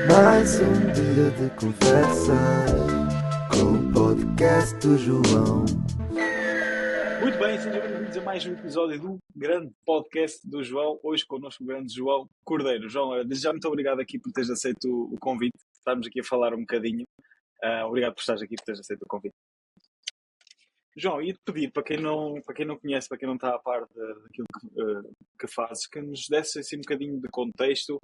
Mais um dia de conversas com o podcast do João. Muito bem, sejam bem-vindos a mais um episódio do grande podcast do João. Hoje connosco o grande João Cordeiro. João, desde já muito obrigado aqui por teres aceito o convite. Estamos aqui a falar um bocadinho. Obrigado por estares aqui, por teres aceito o convite. João, ia-te pedir, para quem não conhece, para quem não está a par daquilo que fazes, que nos desse assim, um bocadinho de contexto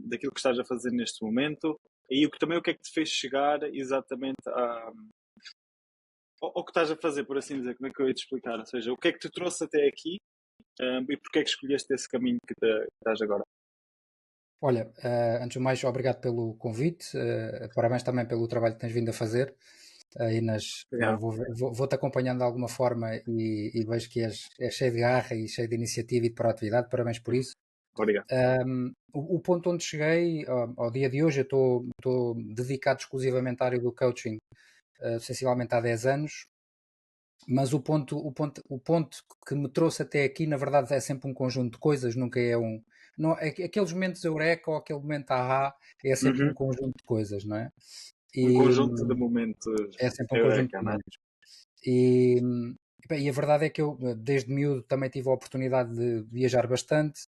daquilo que estás a fazer neste momento e também o que é que te fez chegar exatamente ao que estás a fazer, por assim dizer. Como é que eu ia te explicar? Ou seja, o que é que te trouxe até aqui e porque é que escolheste esse caminho que estás agora? Olha, antes de mais, obrigado pelo convite, parabéns também pelo trabalho que tens vindo a fazer. Vou-te acompanhando de alguma forma e vejo que és cheio de garra e cheio de iniciativa e de proatividade, parabéns por isso. Obrigado. O ponto onde cheguei, ao dia de hoje, eu estou dedicado exclusivamente à área do coaching, sensivelmente há 10 anos, mas o ponto que me trouxe até aqui, na verdade, é sempre um conjunto de coisas, nunca é não, aqueles momentos eureka ou aquele momento ahá, é sempre um conjunto de coisas, não é? Um conjunto de momentos. É sempre um conjunto de momentos. E a verdade é que eu, desde miúdo, também tive a oportunidade de viajar bastante.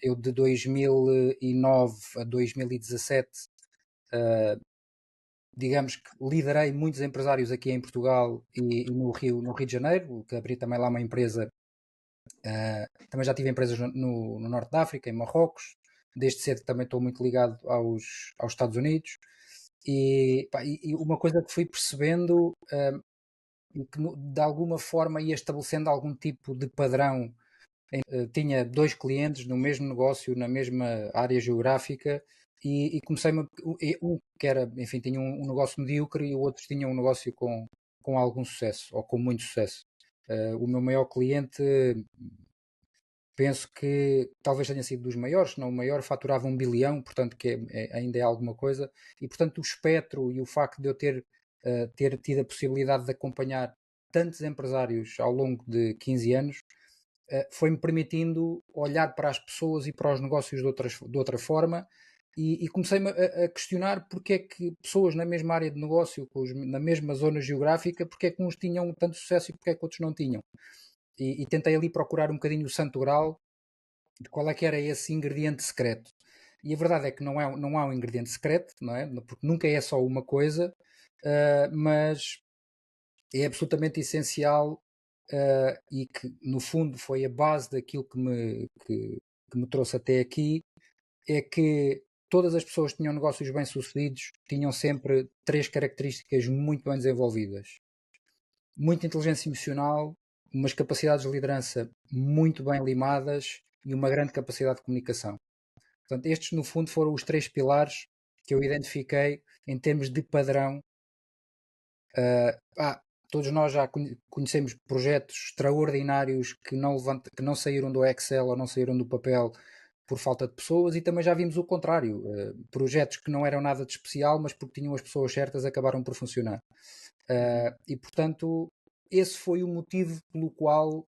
Eu, de 2009 a 2017, digamos que liderei muitos empresários aqui em Portugal e no Rio de Janeiro, que abri também lá uma empresa. Também já tive empresas no Norte da África, em Marrocos. Desde cedo também estou muito ligado aos Estados Unidos. E uma coisa que fui percebendo e que de alguma forma ia estabelecendo algum tipo de padrão. Tinha 2 clientes no mesmo negócio, na mesma área geográfica, e comecei um que era, enfim, tinha um negócio medíocre e o outro tinha um negócio com algum sucesso, ou com muito sucesso. O meu maior cliente, penso que talvez tenha sido dos maiores, se não o maior, faturava 1 bilhão, portanto que ainda é alguma coisa, e portanto o espectro e o facto de eu ter tido a possibilidade de acompanhar tantos empresários ao longo de 15 anos, foi-me permitindo olhar para as pessoas e para os negócios de outra forma, e comecei-me a questionar porque é que pessoas na mesma área de negócio, na mesma zona geográfica, porque é que uns tinham tanto sucesso e porque é que outros não tinham. E tentei ali procurar um bocadinho o santo grau de qual é que era esse ingrediente secreto. E a verdade é que não há um ingrediente secreto, não é? Porque nunca é só uma coisa, mas é absolutamente essencial e que no fundo foi a base daquilo que me trouxe até aqui, é que todas as pessoas que tinham negócios bem-sucedidos tinham sempre 3 características muito bem desenvolvidas: muita inteligência emocional, umas capacidades de liderança muito bem limadas e uma grande capacidade de comunicação. Portanto, estes no fundo foram os 3 pilares que eu identifiquei em termos de padrão. Todos nós já conhecemos projetos extraordinários que não saíram do Excel ou não saíram do papel por falta de pessoas, e também já vimos o contrário, projetos que não eram nada de especial, mas porque tinham as pessoas certas acabaram por funcionar. E portanto esse foi o motivo pelo qual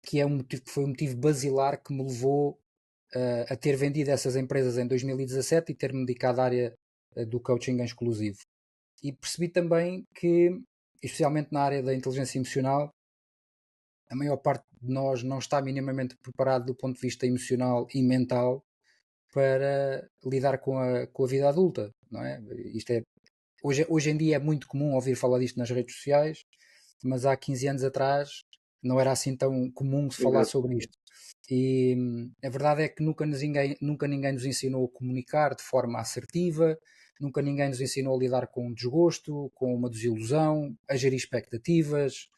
que foi um motivo basilar que me levou a ter vendido essas empresas em 2017 e ter-me dedicado à área do coaching exclusivo. E percebi também que, especialmente na área da inteligência emocional, a maior parte de nós não está minimamente preparado do ponto de vista emocional e mental para lidar com a vida adulta, não é? Hoje em dia é muito comum ouvir falar disto nas redes sociais, mas há 15 anos atrás não era assim tão comum se falar sobre isto. E a verdade é que nunca ninguém nos ensinou a comunicar de forma assertiva, nunca ninguém nos ensinou a lidar com um desgosto, com uma desilusão, a gerir expectativas,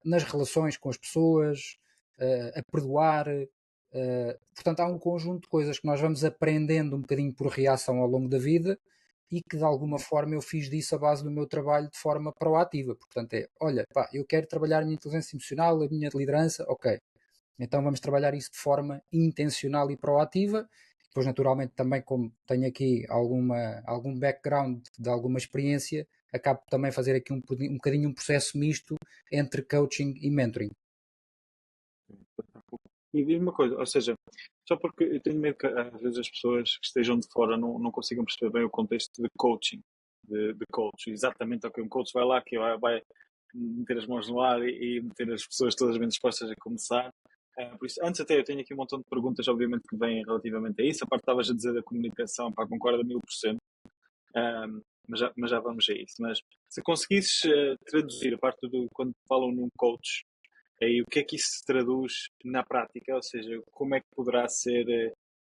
nas relações com as pessoas, a perdoar. Portanto, há um conjunto de coisas que nós vamos aprendendo um bocadinho por reação ao longo da vida e que de alguma forma eu fiz disso a base do meu trabalho de forma proativa. Portanto, olha, eu quero trabalhar a minha inteligência emocional, a minha liderança, ok. Então vamos trabalhar isso de forma intencional e proativa. Depois, naturalmente, também como tenho aqui algum background de alguma experiência, acabo também a fazer aqui um bocadinho um processo misto entre coaching e mentoring. E diz-me uma coisa, ou seja, Só porque eu tenho medo que às vezes as pessoas que estejam de fora não consigam perceber bem o contexto de coaching, de coach. Exatamente o que um coach vai lá, que vai meter as mãos no ar e meter as pessoas todas bem dispostas a começar. Por isso, antes até eu tenho aqui um montão de perguntas, obviamente, que vêm relativamente a isso. A parte que estavas a dizer da comunicação, pá, concordo a 1000%, mas já vamos a isso. Mas se conseguisses traduzir a parte do quando falam num coach, aí o que é que isso se traduz na prática? Ou seja, como é que poderá ser,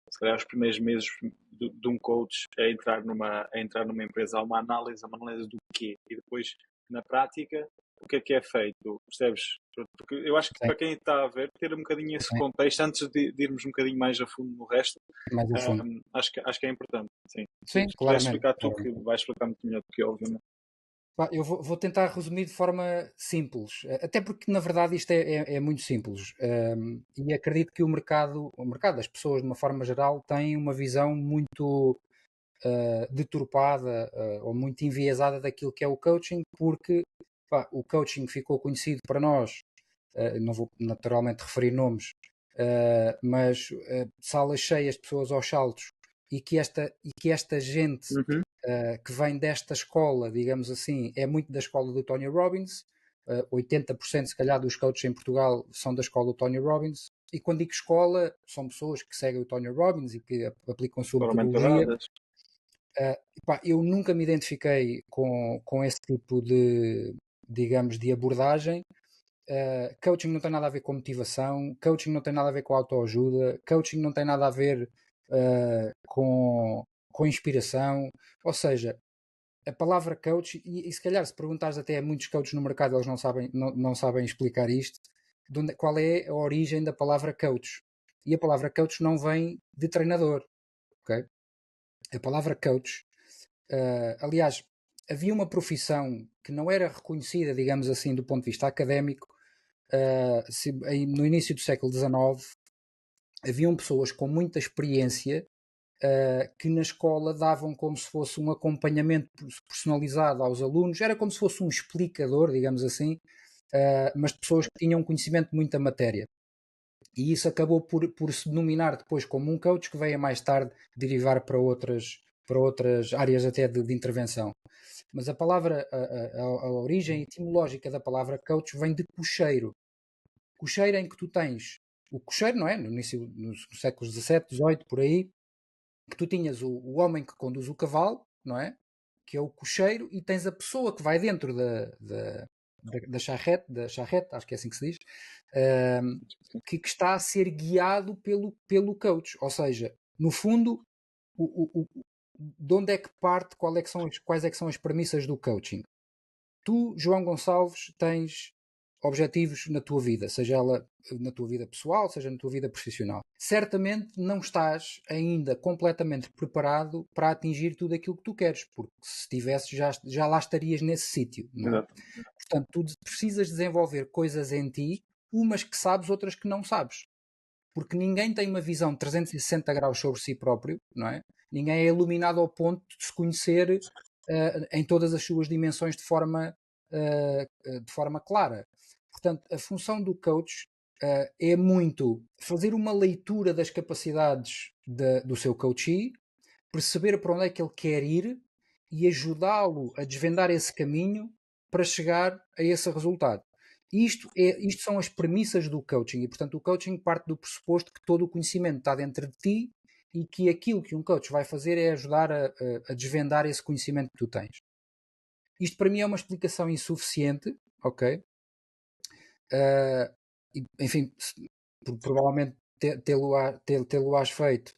se calhar, os primeiros meses de um coach a entrar numa empresa? Há uma análise do quê? E depois, na prática, o que é feito? Percebes? Porque eu acho que Sim, para quem está a ver, ter um bocadinho esse sim, contexto, antes de irmos um bocadinho mais a fundo no resto, mais a fundo. acho que é importante. Sim. Sim, Se puderes claramente. explicar tu, que vais explicar muito melhor do que eu, obviamente. Pá, eu vou tentar resumir de forma simples, até porque na verdade isto é muito simples. E acredito que o mercado, as pessoas de uma forma geral, têm uma visão muito deturpada ou muito enviesada daquilo que é o coaching, porque pá, o coaching ficou conhecido para nós, não vou naturalmente referir nomes, mas salas cheias, pessoas aos saltos, e que esta gente Uhum. que vem desta escola, digamos assim, é muito da escola do Tony Robbins. 80% se calhar dos coaches em Portugal são da escola do Tony Robbins. E quando digo escola, são pessoas que seguem o Tony Robbins e que aplicam a sua Foram metodologia. mentalizadas. Pá, eu nunca me identifiquei com esse tipo de, digamos, de abordagem. Coaching não tem nada a ver com motivação, coaching não tem nada a ver com autoajuda, coaching não tem nada a ver com inspiração. Ou seja, a palavra coach, e se calhar se perguntares até a muitos coaches no mercado, eles não sabem explicar isto, qual é a origem da palavra coach. E a palavra coach não vem de treinador, ok? A palavra coach, aliás, havia uma profissão que não era reconhecida, digamos assim, do ponto de vista académico. No início do século XIX, haviam pessoas com muita experiência que na escola davam como se fosse um acompanhamento personalizado aos alunos, era como se fosse um explicador, digamos assim, mas de pessoas que tinham conhecimento de muita matéria. E isso acabou por se denominar depois como um coach, que veio a mais tarde derivar para outras áreas até de intervenção. Mas a palavra, a origem etimológica da palavra coach vem de cocheiro. Cocheiro em que tu tens o cocheiro, não é? No início, nos séculos XVII, XVIII, por aí, que tu tinhas o homem que conduz o cavalo, não é? Que é o cocheiro, e tens a pessoa que vai dentro da charrete, acho que é assim que se diz, que está a ser guiado pelo coach. Ou seja, no fundo, de onde é que parte, quais é que são as premissas do coaching? Tu, João Gonçalves, tens objetivos na tua vida, seja ela na tua vida pessoal, seja na tua vida profissional. Certamente não estás ainda completamente preparado para atingir tudo aquilo que tu queres, porque se tivesses já lá estarias nesse sítio, não é? Exato. Portanto, tu precisas desenvolver coisas em ti, umas que sabes, outras que não sabes. Porque ninguém tem uma visão de 360 graus sobre si próprio, não é? Ninguém é iluminado ao ponto de se conhecer em todas as suas dimensões de forma clara. Portanto, a função do coach é muito fazer uma leitura das capacidades do seu coachee, perceber para onde é que ele quer ir e ajudá-lo a desvendar esse caminho para chegar a esse resultado. Isto são as premissas do coaching, e portanto o coaching parte do pressuposto que todo o conhecimento está dentro de ti e que aquilo que um coach vai fazer é ajudar a desvendar esse conhecimento que tu tens. Isto para mim é uma explicação insuficiente, ok? Enfim, provavelmente tê-lo-ás feito,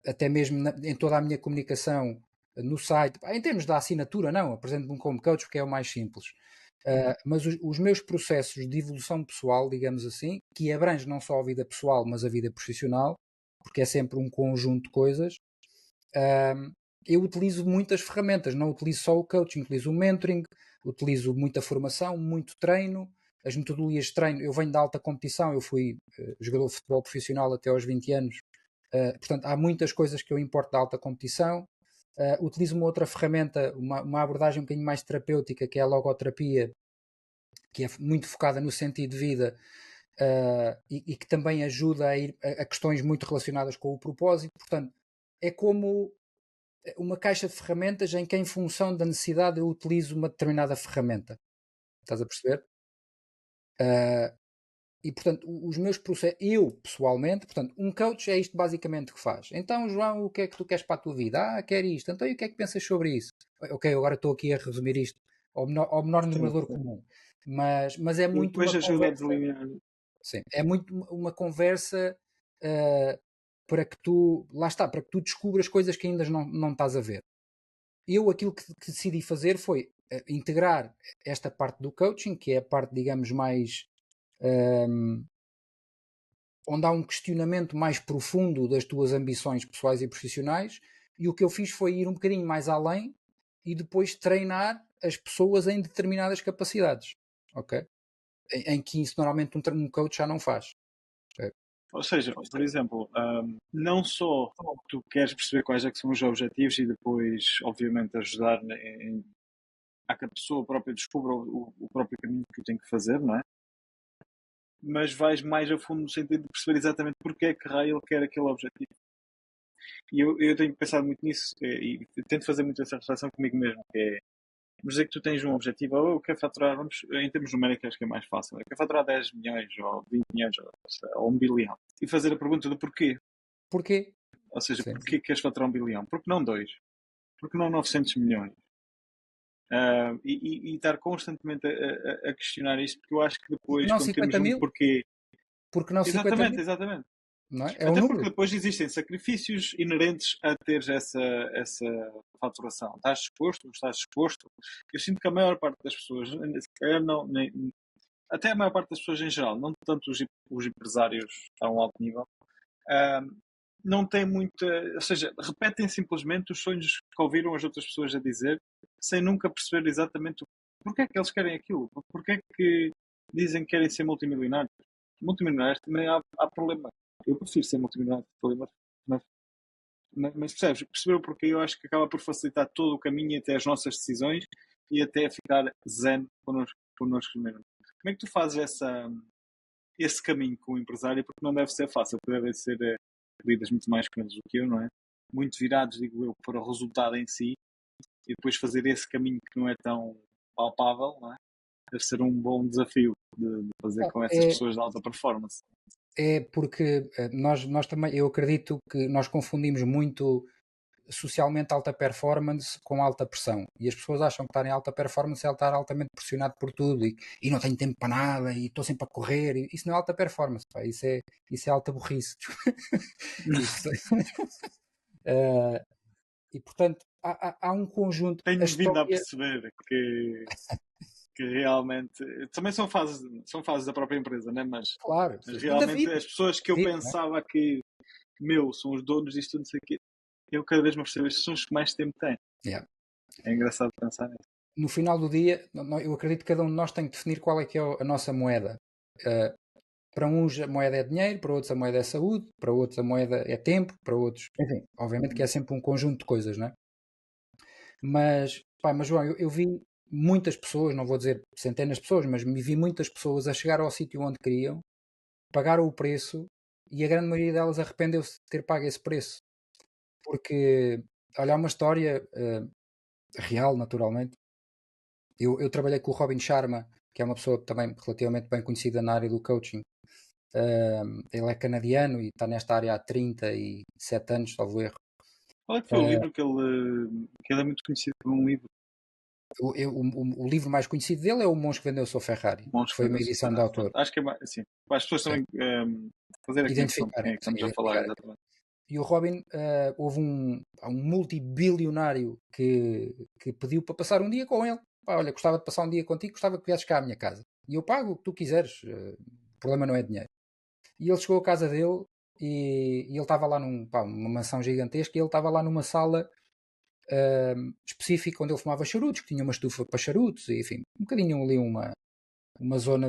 até mesmo em toda a minha comunicação no site. Em termos da assinatura, não, apresento-me como coach porque é o mais simples. Mas os meus processos de evolução pessoal, digamos assim, que abrange não só a vida pessoal, mas a vida profissional, porque é sempre um conjunto de coisas, eu utilizo muitas ferramentas, não utilizo só o coaching, utilizo o mentoring, utilizo muita formação, muito treino, as metodologias de treino. Eu venho da alta competição, eu fui jogador de futebol profissional até aos 20 anos, portanto há muitas coisas que eu importo da alta competição. Utilizo uma outra ferramenta, uma abordagem um bocadinho mais terapêutica, que é a logoterapia, que é muito focada no sentido de vida, e que também ajuda a ir a questões muito relacionadas com o propósito. Portanto, é como uma caixa de ferramentas em que, em função da necessidade, eu utilizo uma determinada ferramenta. Estás a perceber? E, portanto, os meus processos, eu pessoalmente, portanto, um coach é isto basicamente que faz. Então, João, o que é que tu queres para a tua vida? Quero isto. Então, e o que é que pensas sobre isso? Ok, agora estou aqui a resumir isto ao menor denominador comum. Mas é muito depois uma ajuda a conversa. delinear. Sim, é muito uma conversa para que tu, lá está, para que tu descubras coisas que ainda não estás a ver. Eu aquilo que decidi fazer foi integrar esta parte do coaching, que é a parte, digamos, mais onde há um questionamento mais profundo das tuas ambições pessoais e profissionais, e o que eu fiz foi ir um bocadinho mais além e depois treinar as pessoas em determinadas capacidades, ok? Em que isso normalmente um coach já não faz. Okay? Ou seja, por exemplo, não só tu queres perceber quais é que são os objetivos e depois, obviamente, ajudar a que a pessoa própria descubra o próprio caminho que tem que fazer, não é? Mas vais mais a fundo no sentido de perceber exatamente porque é que raio ele quer aquele objetivo. E eu tenho pensado muito nisso e tento fazer muito essa reflexão comigo mesmo, que é, vamos dizer que tu tens um objetivo, ou eu quero faturar, vamos, em termos numéricos acho que é mais fácil, eu quero faturar 10 milhões, ou 20 milhões, ou 1 bilhão. E fazer a pergunta do porquê. Porquê? Ou seja, Sim. porquê queres faturar 1 bilhão? Porque não 2? Porque não 900 milhões? E estar constantemente a questionar isto, porque eu acho que depois, Não quando temos 50 um mil? porquê. Porque não 50 Exatamente, mil? exatamente. Não é? É um Até porque número. depois existem sacrifícios inerentes a teres essa faturação. Estás disposto? Não estás disposto? Eu sinto que a maior parte das pessoas, se calhar não, até a maior parte das pessoas em geral, não tanto os empresários a um alto nível, não tem muita. Ou seja, repetem simplesmente os sonhos que ouviram as outras pessoas a dizer, sem nunca perceber exatamente porque é que eles querem aquilo, porque é que dizem que querem ser multimilionários. Multimilionários também há problema. Eu prefiro ser multimilionário, mas percebes? Perceber o porquê eu acho que acaba por facilitar todo o caminho até as nossas decisões e até ficar zen connosco mesmo. Como é que tu fazes esse caminho com o empresário? Porque não deve ser fácil, devem ser líderes muito mais grandes do que eu, não é? Muito virados, digo eu, para o resultado em si e depois fazer esse caminho que não é tão palpável, não é? Deve ser um bom desafio de fazer com essas pessoas de alta performance. É porque nós também, eu acredito que nós confundimos muito socialmente alta performance com alta pressão. E as pessoas acham que estar em alta performance é estar altamente pressionado por tudo e não tenho tempo para nada e estou sempre a correr. Isso não é alta performance, pá. Isso é alta burrice. E portanto, há um conjunto. Tenho vindo a perceber que realmente também são fases da própria empresa, né? Mas claro, realmente as pessoas que eu pensava que são os donos disto, não sei o quê, eu cada vez me percebo, estes são os que mais tempo têm. Yeah. É engraçado pensar nisso. No final do dia, eu acredito que cada um de nós tem que definir qual é que é a nossa moeda. Para uns a moeda é dinheiro, para outros a moeda é saúde, para outros a moeda é tempo, para outros, enfim, obviamente que é sempre um conjunto de coisas, não é? Mas João, eu vi muitas pessoas, não vou dizer centenas de pessoas, mas me vi muitas pessoas a chegar ao sítio onde queriam, pagaram o preço e a grande maioria delas arrependeu-se de ter pago esse preço. Porque, olha, há uma história real, naturalmente. Eu trabalhei com o Robin Sharma, que é uma pessoa também relativamente bem conhecida na área do coaching. Ele é canadiano e está nesta área há 37 anos, salvo erro. Qual é que foi o livro que ele é muito conhecido por um livro? O livro mais conhecido dele é O Monge que Vendeu o Seu Ferrari, que foi uma edição de autor. Acho que é mais, assim, para as pessoas também fazer aqui noção de quem é que estamos a falar, exatamente. E o Robin, houve um multibilionário que pediu para passar um dia com ele. Pá, olha, gostava de passar um dia contigo, gostava que viesses cá à minha casa. E eu pago o que tu quiseres, o problema não é dinheiro. E ele chegou à casa dele e ele estava lá numa mansão gigantesca e ele estava lá numa sala específica onde ele fumava charutos, que tinha uma estufa para charutos, e enfim, um bocadinho ali uma zona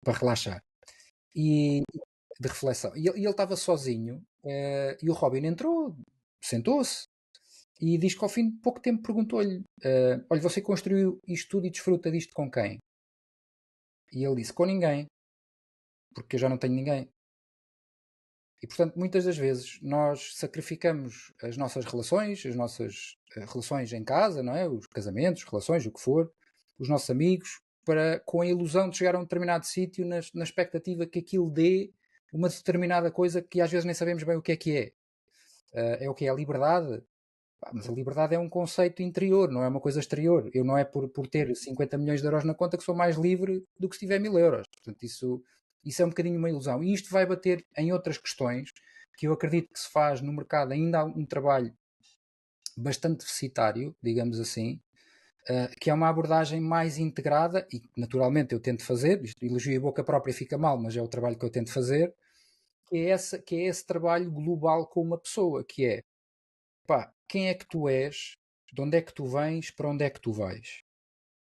para relaxar. E de reflexão. E ele estava sozinho e o Robin entrou, sentou-se e diz que ao fim de pouco tempo perguntou-lhe olha, você construiu isto tudo e desfruta disto com quem? E ele disse, com ninguém, porque eu já não tenho ninguém. E, portanto, muitas das vezes nós sacrificamos as nossas relações, as nossas relações em casa, não é? Os casamentos, relações, o que for, os nossos amigos, com a ilusão de chegar a um determinado sítio na expectativa que aquilo dê uma determinada coisa que às vezes nem sabemos bem o que é. É o que é a liberdade. Mas a liberdade é um conceito interior, não é uma coisa exterior. Eu não é por ter 50 milhões de euros na conta que sou mais livre do que se tiver 1000 euros. Portanto, isso é um bocadinho uma ilusão. E isto vai bater em outras questões que eu acredito que se faz no mercado. Ainda há um trabalho bastante deficitário, digamos assim, que é uma abordagem mais integrada e, naturalmente, eu tento fazer. Isto, elogio a boca própria fica mal, mas é o trabalho que eu tento fazer, que é esse trabalho global com uma pessoa, que é, pá, quem é que tu és, de onde é que tu vens, para onde é que tu vais.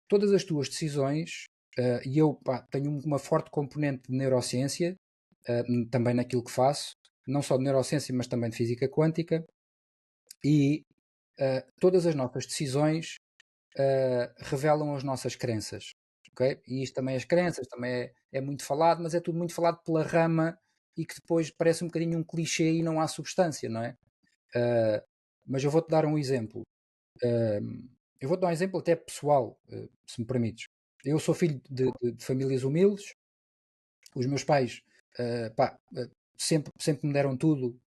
Todas as tuas decisões, e eu tenho uma forte componente de neurociência, também naquilo que faço, não só de neurociência, mas também de física quântica, e todas as nossas decisões revelam as nossas crenças. Okay? E isto também, as crenças, também é muito falado, mas é tudo muito falado pela rama e que depois parece um bocadinho um clichê e não há substância, não é? Mas eu vou-te dar um exemplo. Eu vou-te dar um exemplo até pessoal, se me permites. Eu sou filho de famílias humildes. Os meus pais sempre me deram tudo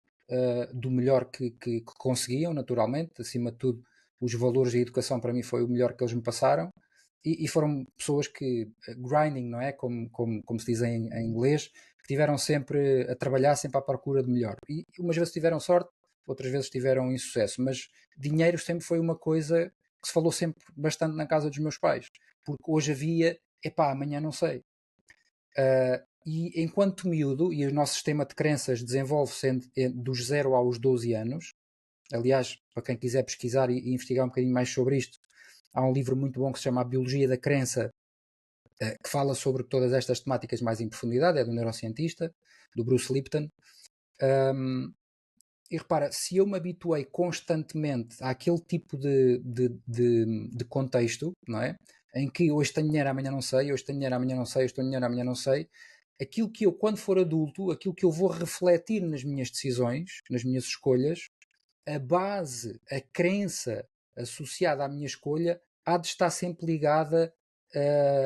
do melhor que conseguiam, naturalmente. Acima de tudo, os valores e a educação para mim foi o melhor que eles me passaram. E foram pessoas que, grinding, não é? Como se diz em inglês, que tiveram sempre a trabalhar, sempre à procura de melhor. E umas vezes tiveram sorte, outras vezes tiveram insucesso. Mas dinheiro sempre foi uma coisa que se falou sempre bastante na casa dos meus pais. Porque hoje havia, amanhã não sei. E enquanto miúdo, e o nosso sistema de crenças desenvolve-se dos 0 aos 12 anos. Aliás, para quem quiser pesquisar e investigar um bocadinho mais sobre isto, há um livro muito bom que se chama A Biologia da Crença, que fala sobre todas estas temáticas mais em profundidade, é do neurocientista, do Bruce Lipton. E repara, se eu me habituei constantemente àquele tipo de contexto, não é? Em que hoje tenho dinheiro, amanhã não sei, hoje tenho dinheiro, amanhã não sei, hoje tenho dinheiro, amanhã não sei, aquilo que eu, quando for adulto, aquilo que eu vou refletir nas minhas decisões, nas minhas escolhas, a base, a crença associada à minha escolha há de estar sempre ligada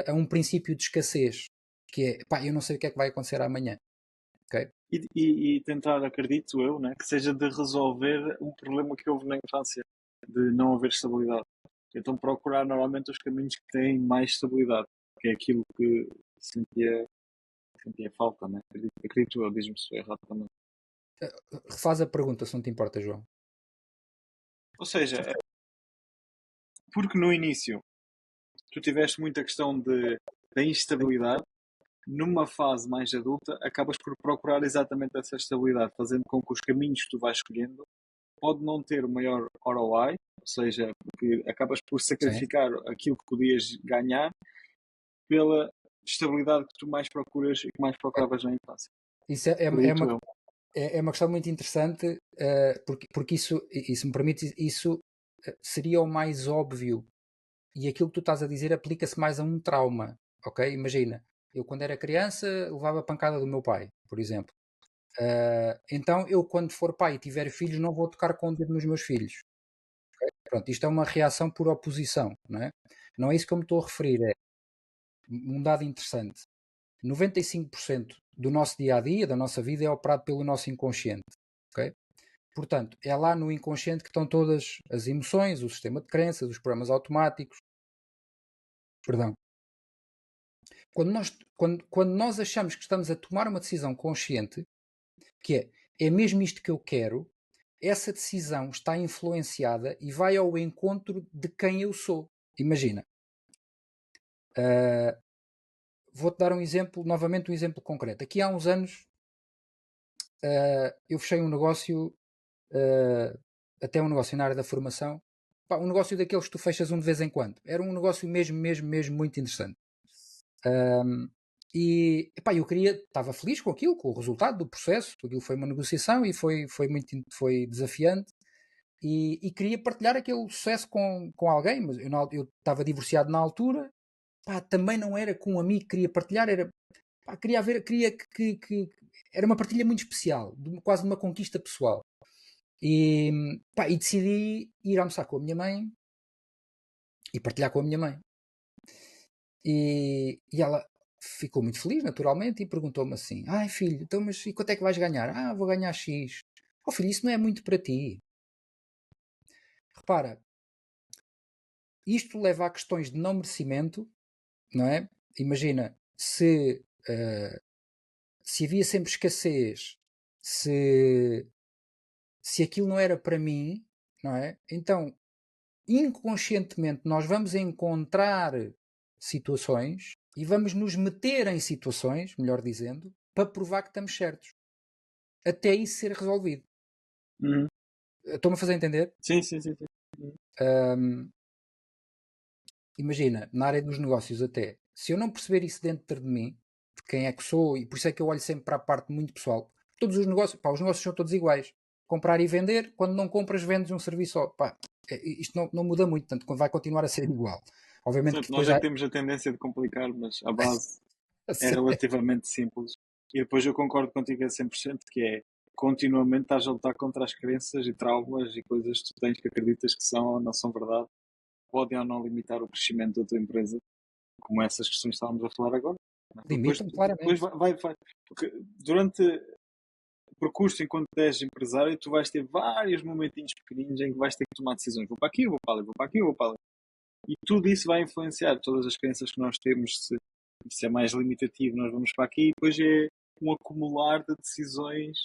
a um princípio de escassez, que é, eu não sei o que é que vai acontecer amanhã. Okay? E tentar, acredito eu, né, que seja de resolver um problema que houve na infância, de não haver estabilidade. Então procurar normalmente os caminhos que têm mais estabilidade, que é aquilo que sentia falta, né? Acredito eu, diz-me se estou errado também. Refaz a pergunta, se não te importa, João. Ou seja, porque no início tu tiveste muita questão da instabilidade, numa fase mais adulta acabas por procurar exatamente essa estabilidade, fazendo com que os caminhos que tu vais escolhendo pode não ter o maior ROI, ou seja, porque acabas por sacrificar aquilo que podias ganhar pela estabilidade que tu mais procuras e que mais procuravas na infância. Isso é uma questão muito interessante, porque isso, e se me permite, isso seria o mais óbvio. E aquilo que tu estás a dizer aplica-se mais a um trauma, ok? Imagina, eu quando era criança levava a pancada do meu pai, por exemplo. Então eu quando for pai e tiver filhos não vou tocar com o dedo nos meus filhos. Okay? Pronto, isto é uma reação por oposição, não é? Não é isso que eu me estou a referir, é um dado interessante. 95% do nosso dia-a-dia, da nossa vida, é operado pelo nosso inconsciente, ok? Portanto, é lá no inconsciente que estão todas as emoções, o sistema de crenças, os programas automáticos. Perdão. Quando nós achamos que estamos a tomar uma decisão consciente, que é mesmo isto que eu quero, essa decisão está influenciada e vai ao encontro de quem eu sou. Imagina. Vou-te dar um exemplo, novamente um exemplo concreto. Aqui há uns anos eu fechei um negócio, até um negócio na área da formação, um negócio daqueles que tu fechas um de vez em quando. Era um negócio mesmo muito interessante. E eu estava feliz com aquilo, com o resultado do processo. Aquilo foi uma negociação e foi desafiante. E queria partilhar aquele sucesso com alguém, mas eu estava divorciado na altura pá, também não era com um amigo que queria partilhar, era, pá, queria que era uma partilha muito especial, quase uma conquista pessoal. E, pá, e decidi ir almoçar com a minha mãe e partilhar com a minha mãe. E ela ficou muito feliz, naturalmente, e perguntou-me assim: ai filho, então, mas e quanto é que vais ganhar? Ah, vou ganhar X. Oh filho, isso não é muito para ti. Repara, isto leva a questões de não merecimento, não é? Imagina, se havia sempre escassez, se, se aquilo não era para mim, não é? Então, inconscientemente, nós vamos encontrar situações e vamos nos meter em situações, melhor dizendo, para provar que estamos certos. Até isso ser resolvido. Uhum. Estou-me a fazer entender? Sim, sim, sim, sim. Imagina, na área dos negócios até, se eu não perceber isso dentro de mim, de quem é que sou, e por isso é que eu olho sempre para a parte muito pessoal. Todos os negócios, pá, os negócios são todos iguais. Comprar e vender, quando não compras, vendes um serviço só. Pá, isto não muda muito, tanto vai continuar a ser igual. Obviamente que Certo, depois nós é há... que temos a tendência de complicar, mas a base é relativamente simples. E depois eu concordo contigo a 100%, que é continuamente estás a lutar contra as crenças e traumas e coisas que tu tens que acreditas que são ou não são verdade, podem ou não limitar o crescimento da tua empresa, como essas questões que estávamos a falar agora. Depois, limitam depois claramente. porque durante o percurso enquanto és empresário, tu vais ter vários momentinhos pequeninos em que vais ter que tomar decisões. Vou para aqui, vou para ali, vou para aqui, vou para ali. E tudo isso vai influenciar todas as crenças que nós temos. Se é mais limitativo, nós vamos para aqui. E depois é um acumular de decisões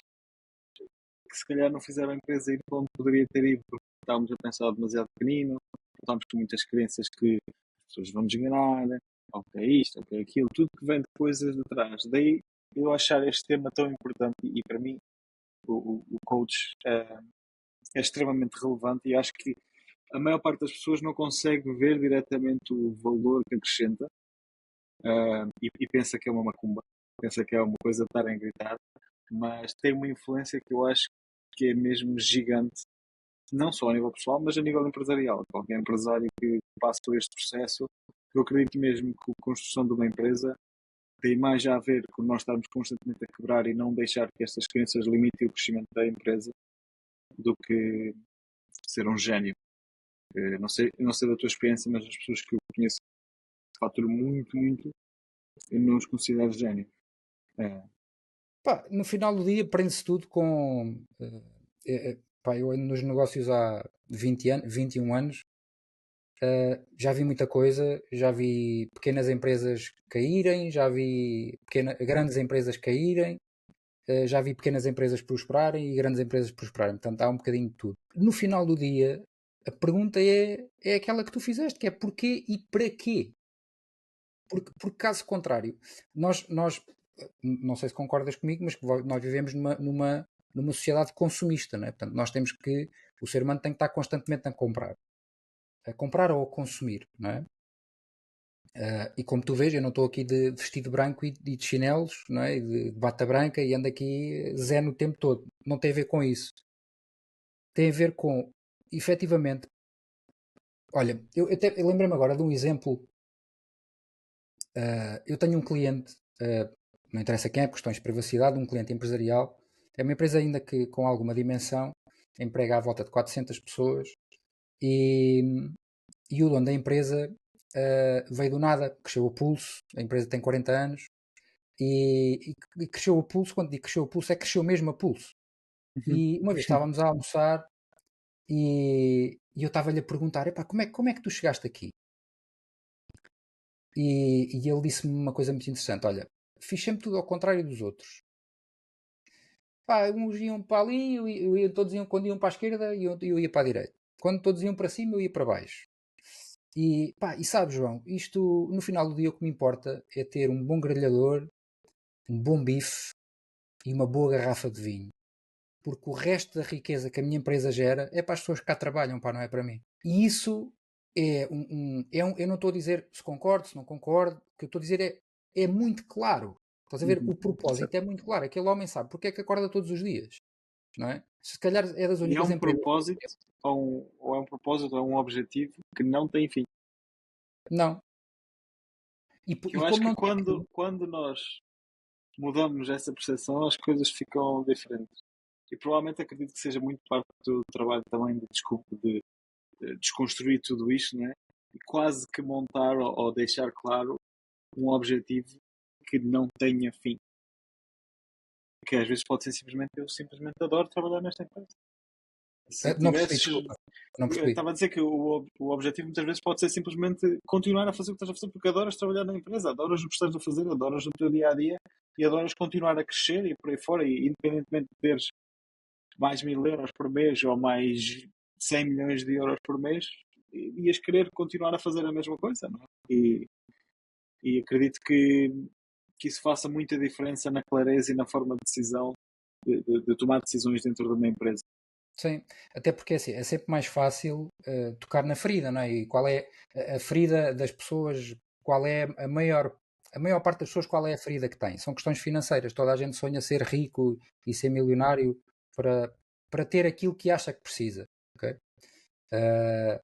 que se calhar não fizeram a empresa ir para onde poderia ter ido, porque estávamos a pensar demasiado pequenino, estávamos com muitas crenças que as pessoas vão nos enganar, ou que é isto, ou que é aquilo, tudo que vem de coisas de trás. Daí eu achar este tema tão importante e para mim o coach é extremamente relevante e acho que a maior parte das pessoas não consegue ver diretamente o valor que acrescenta e pensa que é uma macumba, pensa que é uma coisa de estar a gritar, mas tem uma influência que eu acho que é mesmo gigante, não só a nível pessoal, mas a nível empresarial. Qualquer empresário que passe por este processo, eu acredito mesmo que a construção de uma empresa tem mais a ver com nós estarmos constantemente a quebrar e não deixar que estas crenças limitem o crescimento da empresa do que ser um gênio. Não sei da tua experiência, mas as pessoas que eu conheço que faturam muito, muito, eu não os considero gênios. É. Pá, no final do dia prende-se tudo com... pá, eu ando nos negócios há 21 anos. Já vi muita coisa, já vi pequenas empresas caírem, já vi grandes empresas caírem, já vi pequenas empresas prosperarem e grandes empresas prosperarem. Portanto, há um bocadinho de tudo. No final do dia, a pergunta é aquela que tu fizeste, que é porquê e para quê? Porque caso contrário, nós, não sei se concordas comigo, mas nós vivemos numa sociedade consumista, não é? Portanto, nós temos que, o ser humano tem que estar constantemente a comprar ou a consumir, não é? E como tu vês, eu não estou aqui de vestido branco e de chinelos, não é? E de bata branca e ando aqui zen o tempo todo. Não tem a ver com isso. Tem a ver com, efetivamente, olha, eu lembrei-me agora de um exemplo. Eu tenho um cliente, não interessa quem é, por questões de privacidade, um cliente empresarial. É uma empresa ainda que com alguma dimensão, emprega à volta de 400 pessoas e, e o dono da empresa veio do nada, cresceu o pulso, a empresa tem 40 anos e cresceu o pulso, quando digo cresceu o pulso, é que cresceu mesmo a pulso. E uma vez estávamos a almoçar e eu estava-lhe a perguntar, epá, como é que tu chegaste aqui? E ele disse-me uma coisa muito interessante, olha, fiz sempre tudo ao contrário dos outros. Pá, uns iam para ali, todos iam, quando iam para a esquerda, eu ia para a direita. Quando todos iam para cima, eu ia para baixo. E, pá, e sabes, João, isto no final do dia o que me importa é ter um bom grelhador, um bom bife e uma boa garrafa de vinho. Porque o resto da riqueza que a minha empresa gera é para as pessoas que cá trabalham, pá, não é para mim. E isso eu não estou a dizer se concordo, se não concordo, o que eu estou a dizer é muito claro. Estás a ver? O propósito é muito claro. Aquele homem sabe porque é que acorda todos os dias, não é? Se calhar é das E é únicas um empresas. propósito ou é um propósito ou é um objetivo que não tem fim. Não. Eu E acho como que não tem. quando nós mudamos essa percepção, as coisas ficam diferentes. E provavelmente acredito que seja muito parte do trabalho também de desconstruir tudo isto, né? E quase que montar ou deixar claro um objetivo que não tenha fim. Que às vezes pode ser simplesmente eu simplesmente adoro trabalhar nesta empresa. Se Não percebi, tivesses. desculpa. Não percebi. Estava a dizer que o objetivo muitas vezes pode ser simplesmente continuar a fazer o que estás a fazer porque adoras trabalhar na empresa, adoras o que estás a fazer, adoras o teu dia a dia e adoras continuar a crescer e por aí fora. E independentemente de teres mais 1000 euros por mês ou mais 100 milhões de euros por mês, ias querer continuar a fazer a mesma coisa, não é? E acredito que isso faça muita diferença na clareza e na forma de decisão de tomar decisões dentro de uma empresa. Sim, até porque assim, é sempre mais fácil tocar na ferida, não é? E qual é a ferida das pessoas, qual é a maior parte das pessoas, qual é a ferida que tem? São questões financeiras. Toda a gente sonha ser rico e ser milionário para, para ter aquilo que acha que precisa, ok? Uh,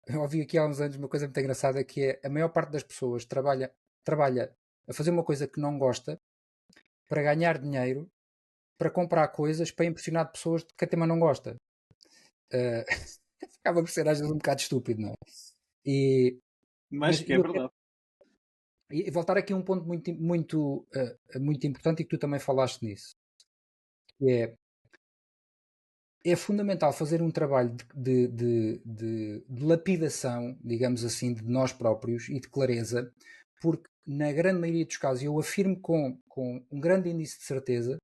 eu ouvi aqui há uns anos uma coisa muito engraçada que é a maior parte das pessoas trabalha a fazer uma coisa que não gosta para ganhar dinheiro, para comprar coisas, para impressionar pessoas de que a tema não gosta. Uh, acaba por ser às vezes um bocado estúpido, não é? Mas Mas que é verdade. e voltar aqui a um ponto muito importante e que tu também falaste nisso, que é fundamental fazer um trabalho de lapidação, digamos assim, de nós próprios e de clareza, porque na grande maioria dos casos, eu afirmo com um grande índice de certeza,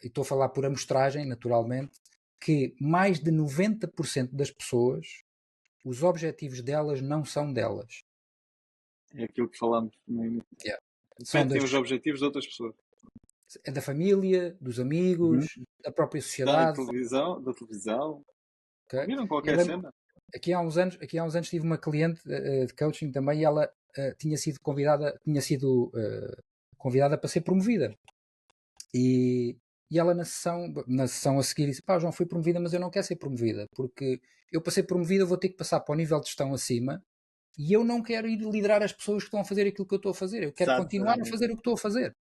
e estou a falar por amostragem, naturalmente, que mais de 90% das pessoas, os objetivos delas não são delas. É aquilo que falamos no início. Yeah. Repetem os objetivos de outras pessoas. É da família, dos amigos, da própria Da sociedade. televisão. Okay? Viram Eu qualquer lembro, cena? aqui há uns anos tive uma cliente de coaching também e ela tinha sido convidada para ser promovida. E ela na sessão a seguir disse: pá, João, fui promovida, mas eu não quero ser promovida, porque eu para ser promovida vou ter que passar para o nível de gestão acima e eu não quero ir liderar as pessoas que estão a fazer aquilo que eu estou a fazer, eu quero continuar a fazer o que estou a fazer.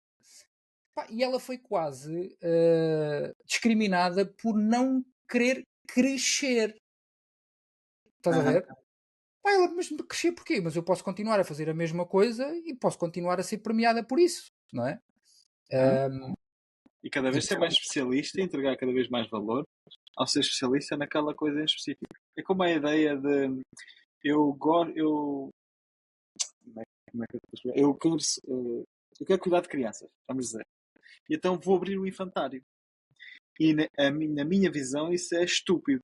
Pá, e ela foi quase discriminada por não querer crescer. Estás a ver? Pá, ela, mas crescer porquê? Mas eu posso continuar a fazer a mesma coisa e posso continuar a ser premiada por isso, não é? E cada vez ser mais especialista e entregar cada vez mais valor ao ser especialista naquela coisa em específico. É como a ideia de eu gosto. Como é que eu quero cuidar de crianças, vamos dizer. E então vou abrir o infantário. E na minha visão isso é estúpido.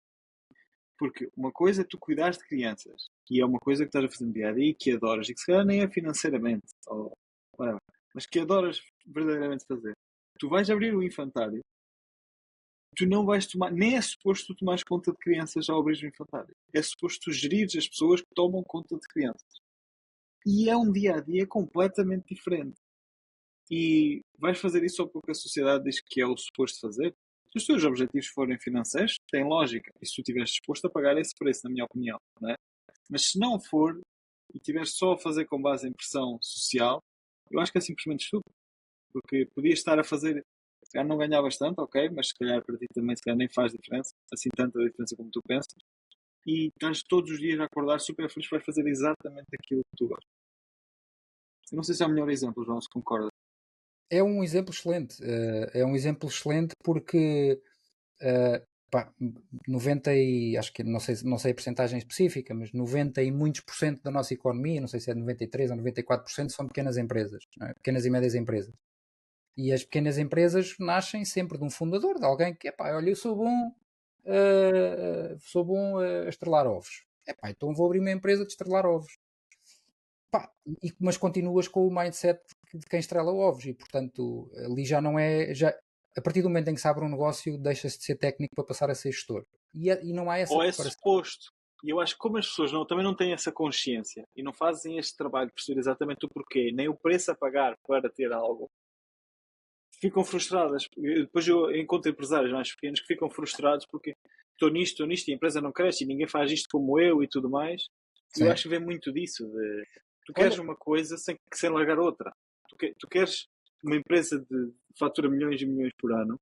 Porque uma coisa é tu cuidar de crianças e é uma coisa que estás a fazer no dia a dia e que adoras e que se calhar nem é financeiramente ou whatever, mas que adoras verdadeiramente fazer. Tu vais abrir o infantário, tu não vais tomar, nem é suposto tu tomares conta de crianças ao abrir o infantário. É suposto tu gerires as pessoas que tomam conta de crianças. E é um dia a dia completamente diferente. E vais fazer isso só porque a sociedade diz que é o suposto fazer? Se os teus objetivos forem financeiros, tem lógica. E se tu estiveres disposto a pagar esse preço, na minha opinião, não é? Mas se não for, e estiveres só a fazer com base em pressão social, eu acho que é simplesmente estúpido. Porque podias estar a fazer, se calhar não ganhavas tanto, ok, mas se calhar para ti também se calhar nem faz diferença, assim tanta diferença como tu pensas. E estás todos os dias a acordar super feliz para fazer exatamente aquilo que tu gostas. Eu não sei se é o melhor exemplo, João, se concordas. É um exemplo excelente. É um exemplo excelente porque pá, 90 e acho que não sei a percentagem específica, mas 90 e muitos por cento da nossa economia, não sei se é 93 ou 94%, são pequenas empresas, não é? Pequenas e médias empresas. E as pequenas empresas nascem sempre de um fundador, de alguém que, pá, olha, eu sou bom a estrelar ovos. Pá, então vou abrir uma empresa de estrelar ovos. Pá, mas continuas com o mindset de quem estrela ovos e, portanto, ali já não é... A partir do momento em que se abre um negócio, deixa-se de ser técnico para passar a ser gestor. E não há essa Ou é preparação. suposto. E eu acho que como as pessoas também não têm essa consciência e não fazem este trabalho de perceber exatamente o porquê, nem o preço a pagar para ter algo, ficam frustradas. Depois eu encontro empresários mais pequenos que ficam frustrados porque estou nisto e a empresa não cresce e ninguém faz isto como eu e tudo mais. E eu Sim. acho que vem muito disso. Tu queres Olha, uma coisa sem largar outra. Tu queres uma empresa de fatura milhões e milhões por ano,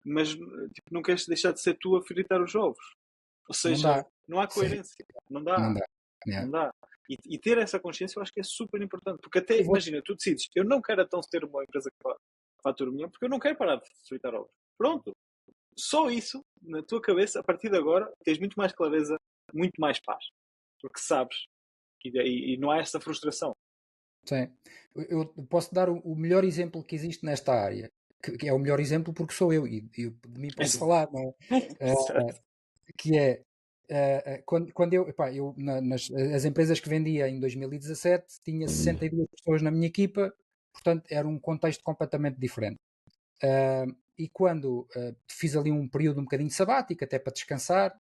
mas tipo, não queres deixar de ser tu a fritar os ovos. Ou não seja, dá. não há Sim, coerência. Não não dá. dá. Não Yeah. dá. E ter essa consciência eu acho que é super importante. Porque até, Eu vou, imagina, tu decides, eu não quero então ter uma empresa que fatura um milhão, porque eu não quero parar de fritar ovos. Pronto. Só isso, na tua cabeça, a partir de agora, tens muito mais clareza, muito mais paz. Porque sabes. E não há essa frustração. sim. Eu posso dar o melhor exemplo que existe nesta área, que é o melhor exemplo porque sou eu, e eu de mim posso Exato. falar, não é? Exato. Que é quando eu, epá, as empresas que vendia em 2017 tinha 62 pessoas na minha equipa, portanto era um contexto completamente diferente. E quando fiz ali um período um bocadinho sabático, até para descansar,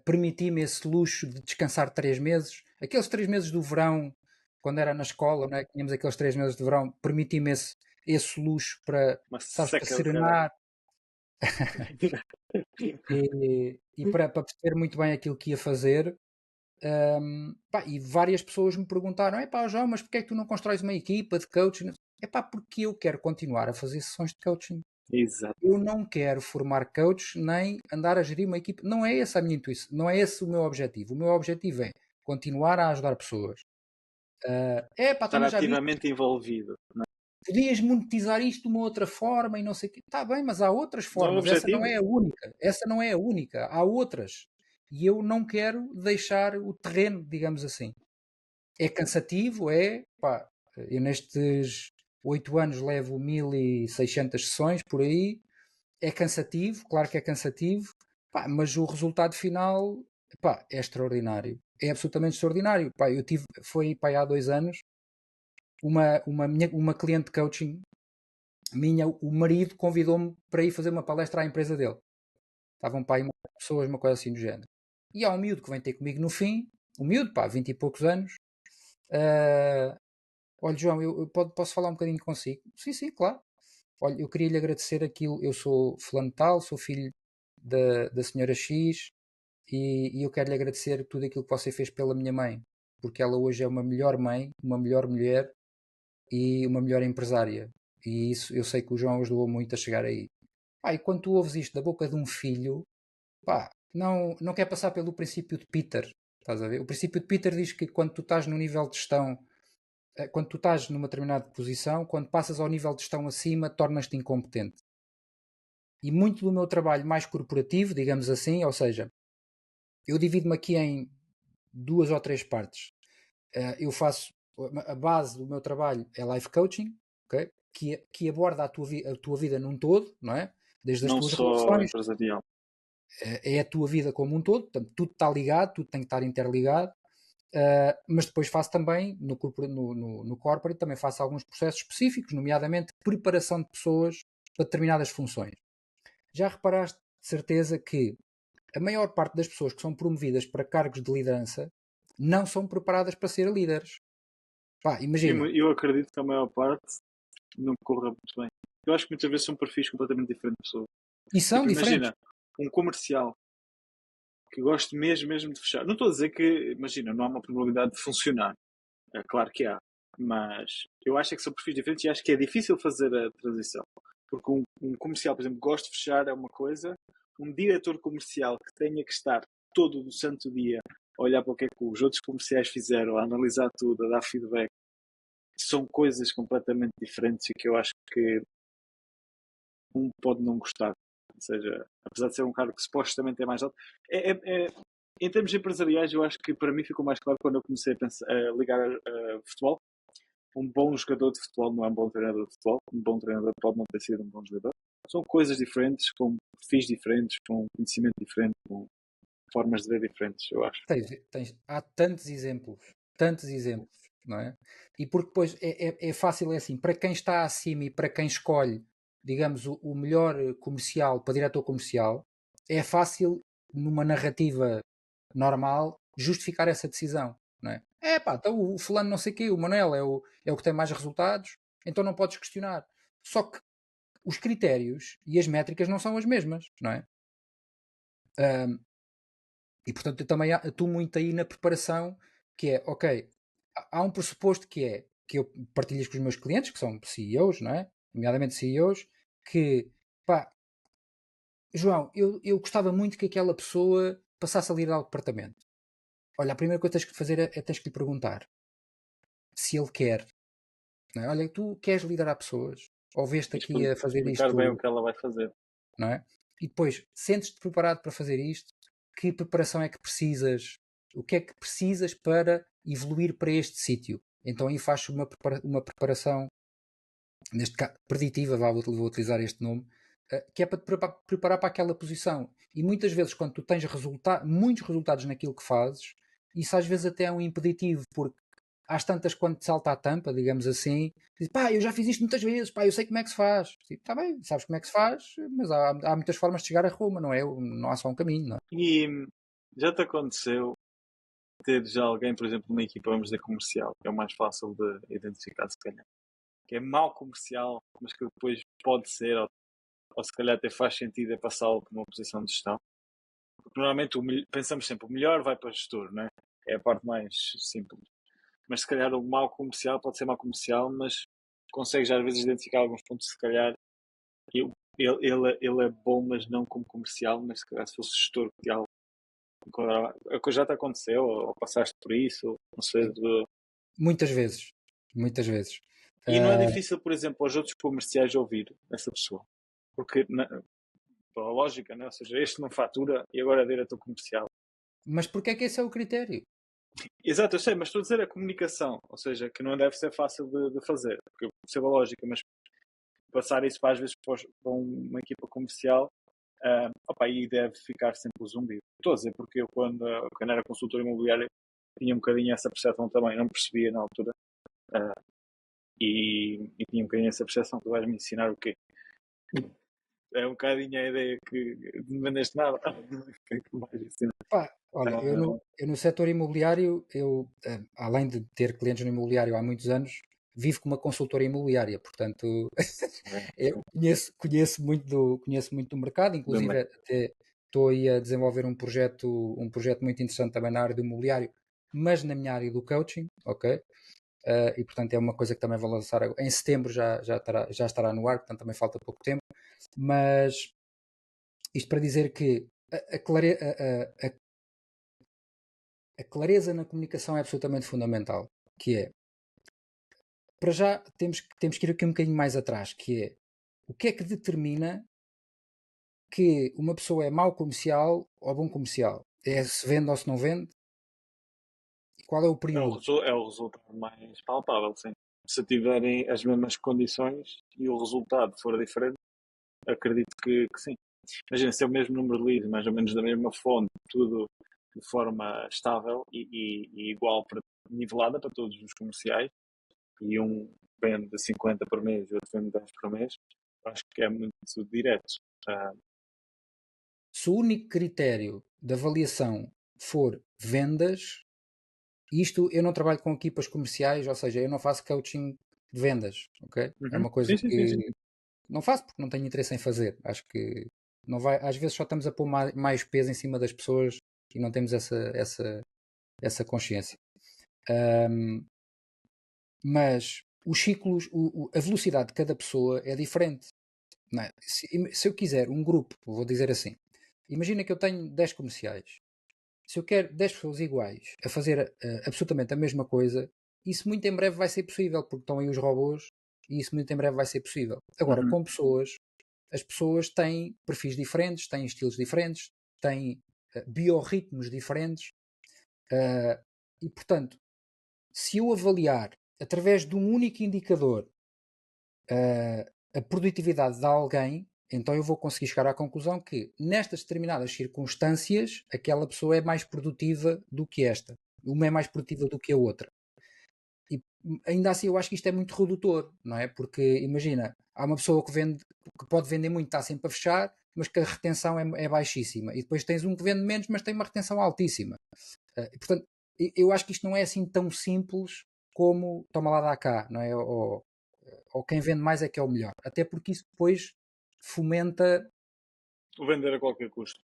permiti-me esse luxo de descansar 3 meses. Aqueles 3 meses do verão, quando era na escola, não é? Tínhamos aqueles 3 meses de verão, permiti-me esse luxo para, Uma sabes, para seca do caralho. serenar e para perceber muito bem aquilo que ia fazer. Pá, e várias pessoas me perguntaram: é pá, João, mas porquê é que tu não constróis uma equipa de coaching? É pá, porque eu quero continuar a fazer sessões de coaching. Exato. Eu não quero formar coaches nem andar a gerir uma equipe. Não é essa a minha intuição, não é esse o meu objetivo. O meu objetivo é continuar a ajudar pessoas. É pá, Estar também já vi, ativamente envolvido. Não, podias monetizar isto de uma outra forma e não sei o quê. Está bem, mas há outras não é o formas. Essa não objetivo? é a única. Essa não é a única. Há outras. E eu não quero deixar o terreno, digamos assim. É cansativo, é. Pá, eu nestes 8 anos levo 1600 sessões por aí. É cansativo, claro que é cansativo, pá, mas o resultado final, pá, é extraordinário. É absolutamente extraordinário. Pá, foi pá, há 2 anos, uma cliente de coaching minha, o marido convidou-me para ir fazer uma palestra à empresa dele. Estavam pá, aí pessoas, uma coisa assim do género. E há um miúdo que vem ter comigo no fim, um miúdo, pá, 20 e poucos anos. Olha, João, posso falar um bocadinho consigo? Sim, sim, claro. Olha, eu queria lhe agradecer aquilo. Eu sou fulano tal, sou filho da senhora X e eu quero lhe agradecer tudo aquilo que você fez pela minha mãe, porque ela hoje é uma melhor mãe, uma melhor mulher e uma melhor empresária. E isso eu sei que o João ajudou muito a chegar aí. Pá, e quando tu ouves isto da boca de um filho, pá, não quer passar pelo princípio de Peter. Estás a ver? O princípio de Peter diz que quando tu estás no nível de gestão, quando tu estás numa determinada posição, quando passas ao nível de gestão acima, tornas-te incompetente. E muito do meu trabalho mais corporativo, digamos assim, ou seja, eu divido-me aqui em 2 ou 3 partes. Eu faço a base do meu trabalho é life coaching, okay? que aborda a tua vida num todo, não é? Desde as Não tuas só relações, empresarial. é a tua vida como um todo, portanto, tudo está ligado, tudo tem que estar interligado. Mas depois faço também no corporate, também faço alguns processos específicos, nomeadamente preparação de pessoas para determinadas funções. Já reparaste de certeza que a maior parte das pessoas que são promovidas para cargos de liderança não são preparadas para ser líderes. Pá, imagina. Eu acredito que a maior parte não corra muito bem. Eu acho que muitas vezes são perfis completamente diferentes de pessoas. E são Tipo, diferentes. imagina, um comercial que gosto mesmo de fechar. Não estou a dizer que, imagina, não há uma probabilidade de funcionar. É claro que há. Mas eu acho que são perfis diferentes e acho que é difícil fazer a transição. Porque um comercial, por exemplo, gosta de fechar é uma coisa. Um diretor comercial que tenha que estar todo o santo dia a olhar para o que é que os outros comerciais fizeram, a analisar tudo, a dar feedback, são coisas completamente diferentes e que eu acho que um pode não gostar. Ou seja, apesar de ser um cargo que supostamente é mais alto, em termos empresariais, eu acho que para mim ficou mais claro quando eu comecei a ligar a futebol. Um bom jogador de futebol não é um bom treinador de futebol. Um bom treinador pode não ter sido um bom jogador. São coisas diferentes, com perfis diferentes, com conhecimento diferente, com formas de ver diferentes, eu acho. Há tantos exemplos, não é? E porque depois é fácil, é assim, para quem está acima e para quem escolhe, digamos, o melhor comercial para diretor comercial, é fácil, numa narrativa normal, justificar essa decisão, não é? É pá, então o fulano não sei o quê, o Manel é o que tem mais resultados, então não podes questionar. Só que os critérios e as métricas não são as mesmas, não é? E portanto eu também atuo muito aí na preparação, que é, ok, há um pressuposto que eu partilho isto com os meus clientes, que são CEOs, não é? Nomeadamente CEOs, que, pá, João, eu gostava muito que aquela pessoa passasse a liderar o departamento. Olha, a primeira coisa que tens que fazer é tens que lhe perguntar se ele quer. Não é? Olha, tu queres liderar pessoas? Ou vês-te aqui a fazer Explicar bem o isto, que ela vai fazer. não é? E depois, sentes-te preparado para fazer isto? Que preparação é que precisas? O que é que precisas para evoluir para este sítio? Então aí faz uma preparação, neste caso, preditiva, vou utilizar este nome, que é para te preparar para aquela posição. E muitas vezes, quando tu tens muitos resultados naquilo que fazes, isso às vezes até é um impeditivo, porque às tantas, quando te salta a tampa, digamos assim, diz, pá, eu já fiz isto muitas vezes, pá, eu sei como é que se faz. Está bem, sabes como é que se faz, mas há muitas formas de chegar a Roma, não é? Não há só um caminho, não é? E já te aconteceu ter já alguém, por exemplo, numa equipa, vamos dizer, comercial, que é o mais fácil de identificar, se calhar, que é mau comercial, mas que depois pode ser, ou se calhar até faz sentido, é passá-lo para uma posição de gestão. Porque normalmente pensamos sempre, o melhor vai para o gestor, não é? É a parte mais simples. Mas se calhar o mau comercial pode ser mau comercial, mas consegues às vezes identificar alguns pontos, se calhar ele é bom, mas não como comercial, mas se calhar se fosse gestor de algo, a coisa já te aconteceu, ou passaste por isso, não sei. Muitas vezes, muitas vezes. E não é difícil, por exemplo, aos outros comerciais ouvir essa pessoa, porque pela lógica, né? Ou seja, este não fatura e agora é diretor comercial. Mas porquê é que esse é o critério? Exato, eu sei, mas estou a dizer a comunicação, ou seja, que não deve ser fácil de fazer, porque eu percebo a lógica, mas passar isso às vezes para uma equipa comercial, opa, aí deve ficar sempre o zumbi. Estou a dizer porque eu, quando era consultor imobiliário, tinha um bocadinho essa percepção também, não percebia na altura, e tinha um bocadinho essa percepção. Tu vais me ensinar o quê? É um bocadinho a ideia que não vendeste nada. O que é que vais ensinar? Pá, olha, eu no setor imobiliário, além de ter clientes no imobiliário há muitos anos, vivo com uma consultora imobiliária, portanto, eu conheço muito do mercado, inclusive até estou aí a desenvolver um projeto muito interessante também na área do imobiliário, mas na minha área do coaching, ok? E portanto é uma coisa que também vou lançar em setembro, já estará no ar, portanto também falta pouco tempo, mas isto para dizer que a clareza na comunicação é absolutamente fundamental, que é, para já temos que ir aqui um bocadinho mais atrás, que é, o que é que determina que uma pessoa é mau comercial ou bom comercial? É se vende ou se não vende? E qual é o período? É o resultado mais palpável, sim. Se tiverem as mesmas condições e o resultado for diferente, acredito que sim. Imagina, se é o mesmo número de leads, mais ou menos da mesma fonte, tudo de forma estável e igual, nivelada para todos os comerciais, e um vende 50 por mês e outro vende 10 por mês, acho que é muito direto. Se o único critério de avaliação for vendas, isto eu não trabalho com equipas comerciais, ou seja, eu não faço coaching de vendas, ok? É uma coisa Sim, sim, sim, sim. que não faço porque não tenho interesse em fazer. Acho que não vai, às vezes só estamos a pôr mais peso em cima das pessoas e não temos essa consciência. Mas os ciclos, a velocidade de cada pessoa é diferente. Não é? Se eu quiser um grupo, vou dizer assim, imagina que eu tenho 10 comerciais. Se eu quero 10 pessoas iguais a fazer absolutamente a mesma coisa, isso muito em breve vai ser possível, porque estão aí os robôs e isso muito em breve vai ser possível. Agora, com pessoas, as pessoas têm perfis diferentes, têm estilos diferentes, têm biorritmos diferentes e, portanto, se eu avaliar através de um único indicador a produtividade de alguém, então eu vou conseguir chegar à conclusão que nestas determinadas circunstâncias aquela pessoa é mais produtiva do que esta. Uma é mais produtiva do que a outra. E ainda assim eu acho que isto é muito redutor, não é? Porque imagina, há uma pessoa que pode vender muito, está sempre a fechar, mas que a retenção é baixíssima. E depois tens um que vende menos, mas tem uma retenção altíssima. Portanto, eu acho que isto não é assim tão simples como toma lá dá cá, não é? Ou quem vende mais é que é o melhor. Até porque isso depois fomenta. O vender a qualquer custo.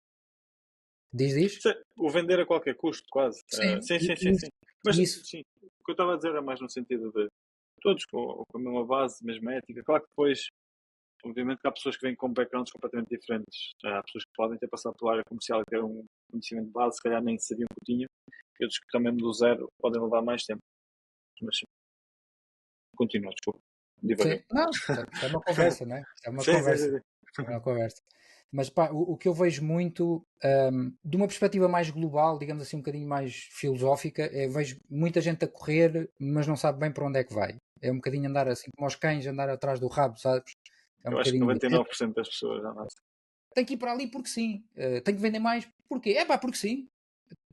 Diz? O vender a qualquer custo, quase. Sim, Sim. Mas, isso. sim, o que eu estava a dizer é mais no sentido de todos com a mesma base, mesma ética. Claro que depois, obviamente, que há pessoas que vêm com backgrounds completamente diferentes. Há pessoas que podem ter passado pela área comercial e ter um conhecimento de base, se calhar nem sabiam que tinham, e outros que também do zero podem levar mais tempo. Mas sim, continua, desculpa. Divaguei. Sim. Não, isto é uma conversa, não é? Isto é uma conversa. Sim. É uma conversa. Mas pá, o que eu vejo muito, de uma perspectiva mais global, digamos assim, um bocadinho mais filosófica, é vejo muita gente a correr, mas não sabe bem para onde é que vai. É um bocadinho andar assim como aos cães, andar atrás do rabo, sabes? É um Eu acho que bocadinho de, 99% das pessoas já não. tem que ir para ali porque sim, tem que vender mais, porquê? É pá, porque sim.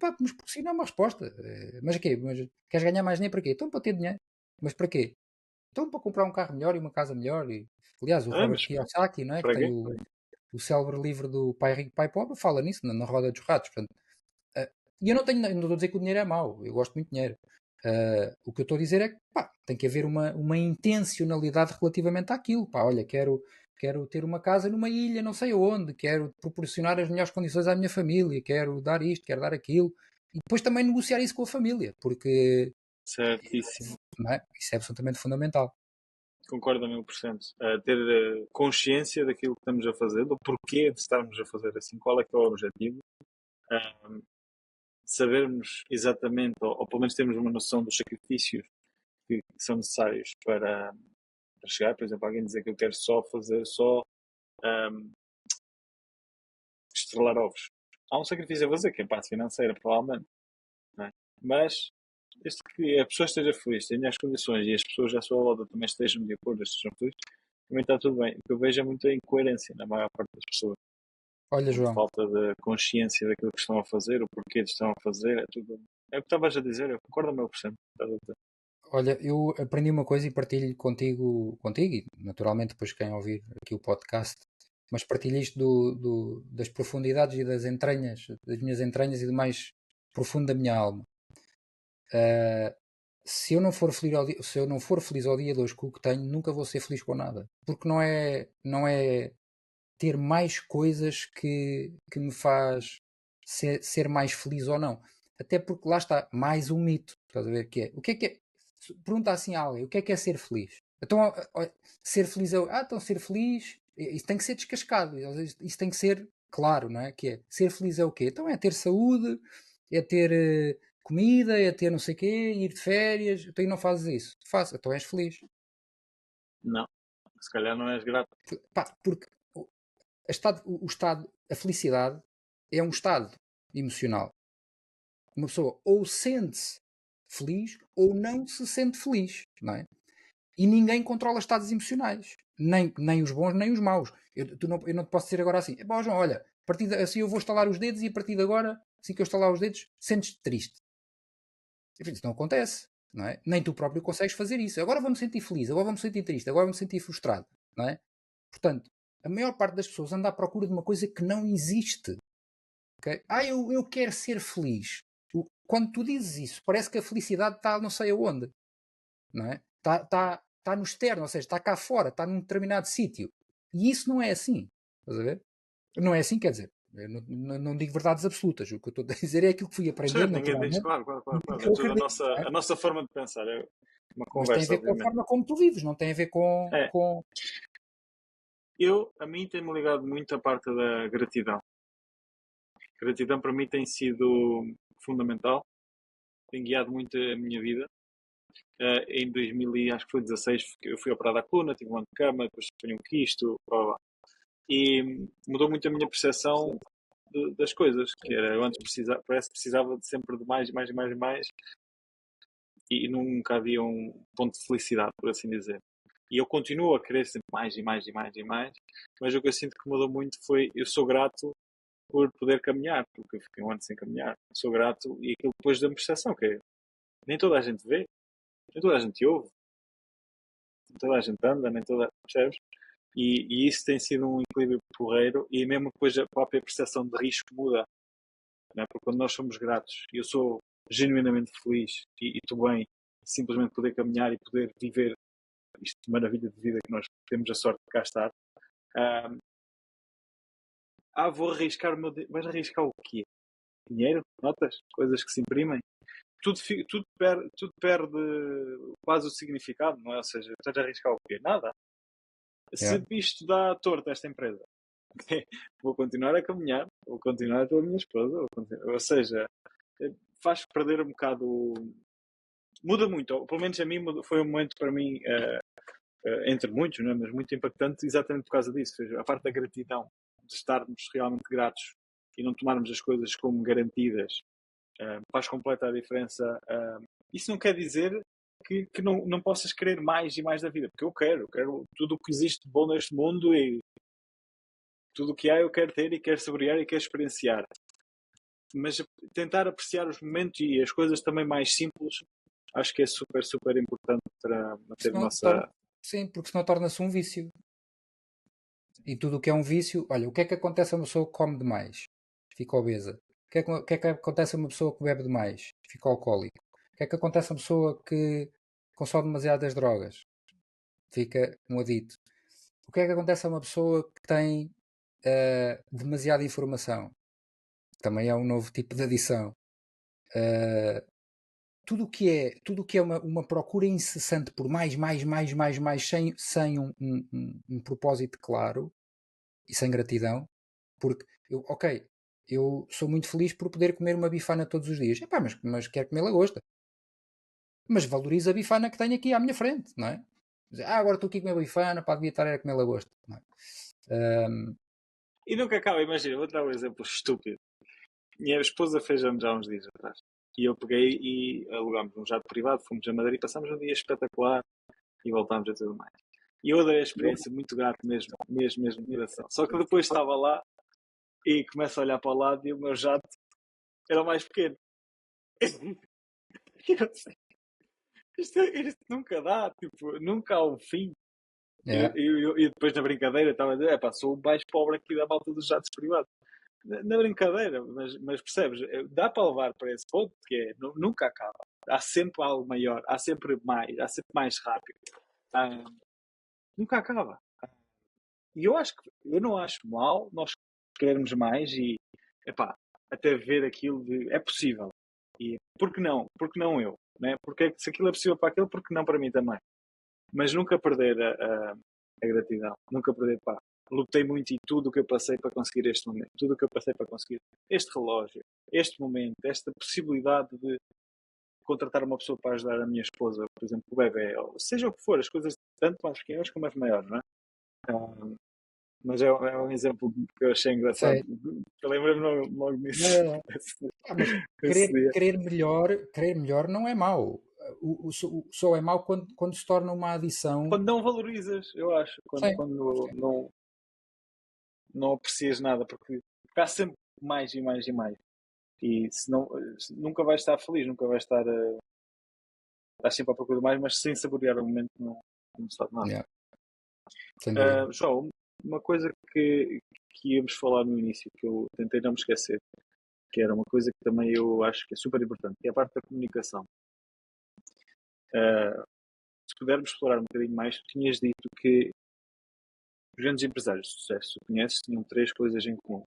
Pá, mas porque sim não é uma resposta. Mas quê? Mas queres ganhar mais dinheiro para quê? Então para ter dinheiro. Mas para quê? Então para comprar um carro melhor e uma casa melhor. Aliás, o Robert Mas Kiyosaki, não é? Que para tem quê? o célebre livro do Pai Rico, Pai Pobre, fala nisso, na roda dos ratos. Portanto, e eu não estou a dizer que o dinheiro é mau, eu gosto muito de dinheiro. O que eu estou a dizer é que pá, tem que haver uma intencionalidade relativamente àquilo. Pá, olha, quero ter uma casa numa ilha, não sei onde, quero proporcionar as melhores condições à minha família, quero dar isto, quero dar aquilo. E depois também negociar isso com a família, porque Certíssimo. não é? Isso é absolutamente fundamental. Concordo a 1000%. Ter consciência daquilo que estamos a fazer, do porquê de estarmos a fazer assim, qual é que é o objetivo. Uh, Sabermos exatamente, ou pelo menos termos uma noção dos sacrifícios que são necessários para chegar. Por exemplo, alguém dizer que eu quero só um, estrelar ovos. Há um sacrifício a fazer, que é a parte financeira, provavelmente. Não é? Mas, desde que a pessoa esteja feliz, tenha as condições e as pessoas à sua volta também estejam de acordo, estejam felizes, também está tudo bem. O que eu vejo é muita incoerência na maior parte das pessoas. Olha, Muita João, falta de consciência daquilo que estão a fazer, o porquê de estão a fazer, é tudo. É o que estavas a dizer, eu concordo a 1000%. olha, eu aprendi uma coisa e partilho contigo e naturalmente depois quem ouvir aqui o podcast, mas partilho isto das profundidades e das entranhas, das minhas entranhas e do mais profundo da minha alma. Se eu não for feliz ao dia, se eu não for feliz ao dia de hoje com o que tenho, nunca vou ser feliz com nada. Porque não é ter mais coisas que me faz ser mais feliz ou não. Até porque lá está, mais um mito. Estás a ver que é? O que é? Pergunta assim a alguém, o que é ser feliz? Então, ser feliz é. Então ser feliz, isso tem que ser descascado. Isso tem que ser claro, não é? Que é, ser feliz é o quê? Então é ter saúde, é ter comida, é ter não sei o quê, ir de férias. Então e não fazes isso? Faça, então és feliz. Não, se calhar não és grato. Pá, porque a felicidade é um estado emocional. Uma pessoa ou sente-se feliz ou não se sente feliz, não é? E ninguém controla estados emocionais, nem os bons nem os maus. Eu não te posso dizer agora assim, João, olha, assim eu vou estalar os dedos e a partir de agora, assim que eu estalar os dedos, sentes-te triste. Isso não acontece, não é? Nem tu próprio consegues fazer isso. Agora vou-me sentir feliz, agora vou-me sentir triste, agora vou-me sentir frustrado, não é? Portanto, a maior parte das pessoas anda à procura de uma coisa que não existe. Okay? Eu quero ser feliz. Quando tu dizes isso, parece que a felicidade está não sei aonde. Não é? Está no externo, ou seja, está cá fora, está num determinado sítio. E isso não é assim. Estás a ver? Não é assim, quer dizer. Eu não digo verdades absolutas. O que eu estou a dizer é aquilo que fui aprendendo Certo, ninguém diz, naturalmente. claro. Que É eu tudo acredito, não é? a nossa forma de pensar. É uma Mas tem a conversa, ver com a obviamente. forma como tu vives, não tem a ver com. É, a mim tem-me ligado muito a parte da gratidão. Gratidão para mim tem sido fundamental, tem guiado muito a minha vida. Em 2000, acho que foi 16, eu fui operado à coluna, tive um ano de cama, depois tive um quisto, blá, blá. E mudou muito a minha percepção das coisas, que era, eu antes parece que precisava de sempre de mais, e nunca havia um ponto de felicidade, por assim dizer. E eu continuo a querer sempre mais, mas o que eu sinto que mudou muito foi, eu sou grato por poder caminhar, porque eu fiquei um ano sem caminhar. Sou grato e aquilo depois da percepção, que é, nem toda a gente vê, nem toda a gente ouve, nem toda a gente anda, nem toda, percebes? E isso tem sido um equilíbrio porreiro e mesmo depois a própria percepção de risco muda, né? Porque quando nós somos gratos e eu sou genuinamente feliz e estou bem, simplesmente poder caminhar e poder viver isto de maravilha de vida que nós temos a sorte de cá estar. Vou arriscar o meu. Mas arriscar o quê? dinheiro, notas, coisas que se imprimem. Tudo perde quase o significado, não é? Ou seja, estás a arriscar o quê? Nada. Se Yeah. isto dá torto a esta empresa, vou continuar a caminhar, vou continuar a ter a minha esposa, ou seja, faz perder um bocado. Muda muito, ou pelo menos a mim foi um momento para mim, entre muitos, não é? Mas muito impactante, exatamente por causa disso. Ou seja, a parte da gratidão, de estarmos realmente gratos e não tomarmos as coisas como garantidas, faz completa a diferença. Isso não quer dizer que não possas querer mais e mais da vida, porque eu quero tudo o que existe de bom neste mundo e tudo o que há eu quero ter e quero saborear e quero experienciar. Mas tentar apreciar os momentos e as coisas também mais simples, acho que é super, super importante para manter a Senão nossa. sim, porque senão torna-se um vício. E tudo o que é um vício, olha, o que é que acontece a uma pessoa que come demais? Fica obesa. O que é que acontece a uma pessoa que bebe demais? Fica alcoólico. O que é que acontece a uma pessoa que consome demasiadas drogas? Fica um adito. O que é que acontece a uma pessoa que tem demasiada informação? Também é um novo tipo de adição. Tudo o que é uma procura incessante por mais, sem um propósito claro e sem gratidão, porque eu sou muito feliz por poder comer uma bifana todos os dias. Epá, mas quero comer lagosta. Mas valorizo a bifana que tenho aqui à minha frente, não é? Agora estou aqui a comer bifana, para devia estar a comer lagosta. Não é? E nunca acaba, imagina, vou dar um exemplo estúpido. Minha esposa fez anos há uns dias atrás. E eu peguei e alugámos um jato privado, fomos a Madrid, passámos um dia espetacular e voltámos a tudo mais. E eu adorei a experiência, muito grato mesmo, admiração. Só que depois estava lá e começo a olhar para o lado e o meu jato era o mais pequeno. E eu sei, isto nunca dá, tipo, nunca há um fim. Yeah. E depois na brincadeira estava a dizer, sou o mais pobre aqui da malta dos jatos privados. Na brincadeira, mas percebes, dá para levar para esse ponto que é, nunca acaba. Há sempre algo maior, há sempre mais rápido. Nunca acaba. E eu não acho mal nós querermos mais e até ver aquilo de é possível. E por que não? Por que não eu? Né? Porque se aquilo é possível para aquele, por que não para mim também? Mas nunca perder a gratidão, nunca perder, lutei muito e tudo o que eu passei para conseguir este momento, tudo o que eu passei para conseguir este relógio, este momento, esta possibilidade de contratar uma pessoa para ajudar a minha esposa, por exemplo, o bebê, ou seja o que for, as coisas tanto mais pequenas como as maiores, não é? Mas é um exemplo que eu achei engraçado. Sei. Eu lembro-me logo disso. É. Mas Esse dia. querer melhor não é mau. Só é mau quando se torna uma adição. Quando não valorizas, eu acho. Sim. Quando não aprecias nada, porque há sempre mais e mais e mais. E nunca vais estar feliz, nunca vais estar sempre à procura de mais, mas sem saborear o momento não se faz nada. Yeah. Sem dúvida. João, uma coisa que íamos falar no início, que eu tentei não me esquecer, que era uma coisa que também eu acho que é super importante, que é a parte da comunicação. Se pudermos explorar um bocadinho mais, tu tinhas dito que os grandes empresários de sucesso que conheces tinham 3 coisas em comum.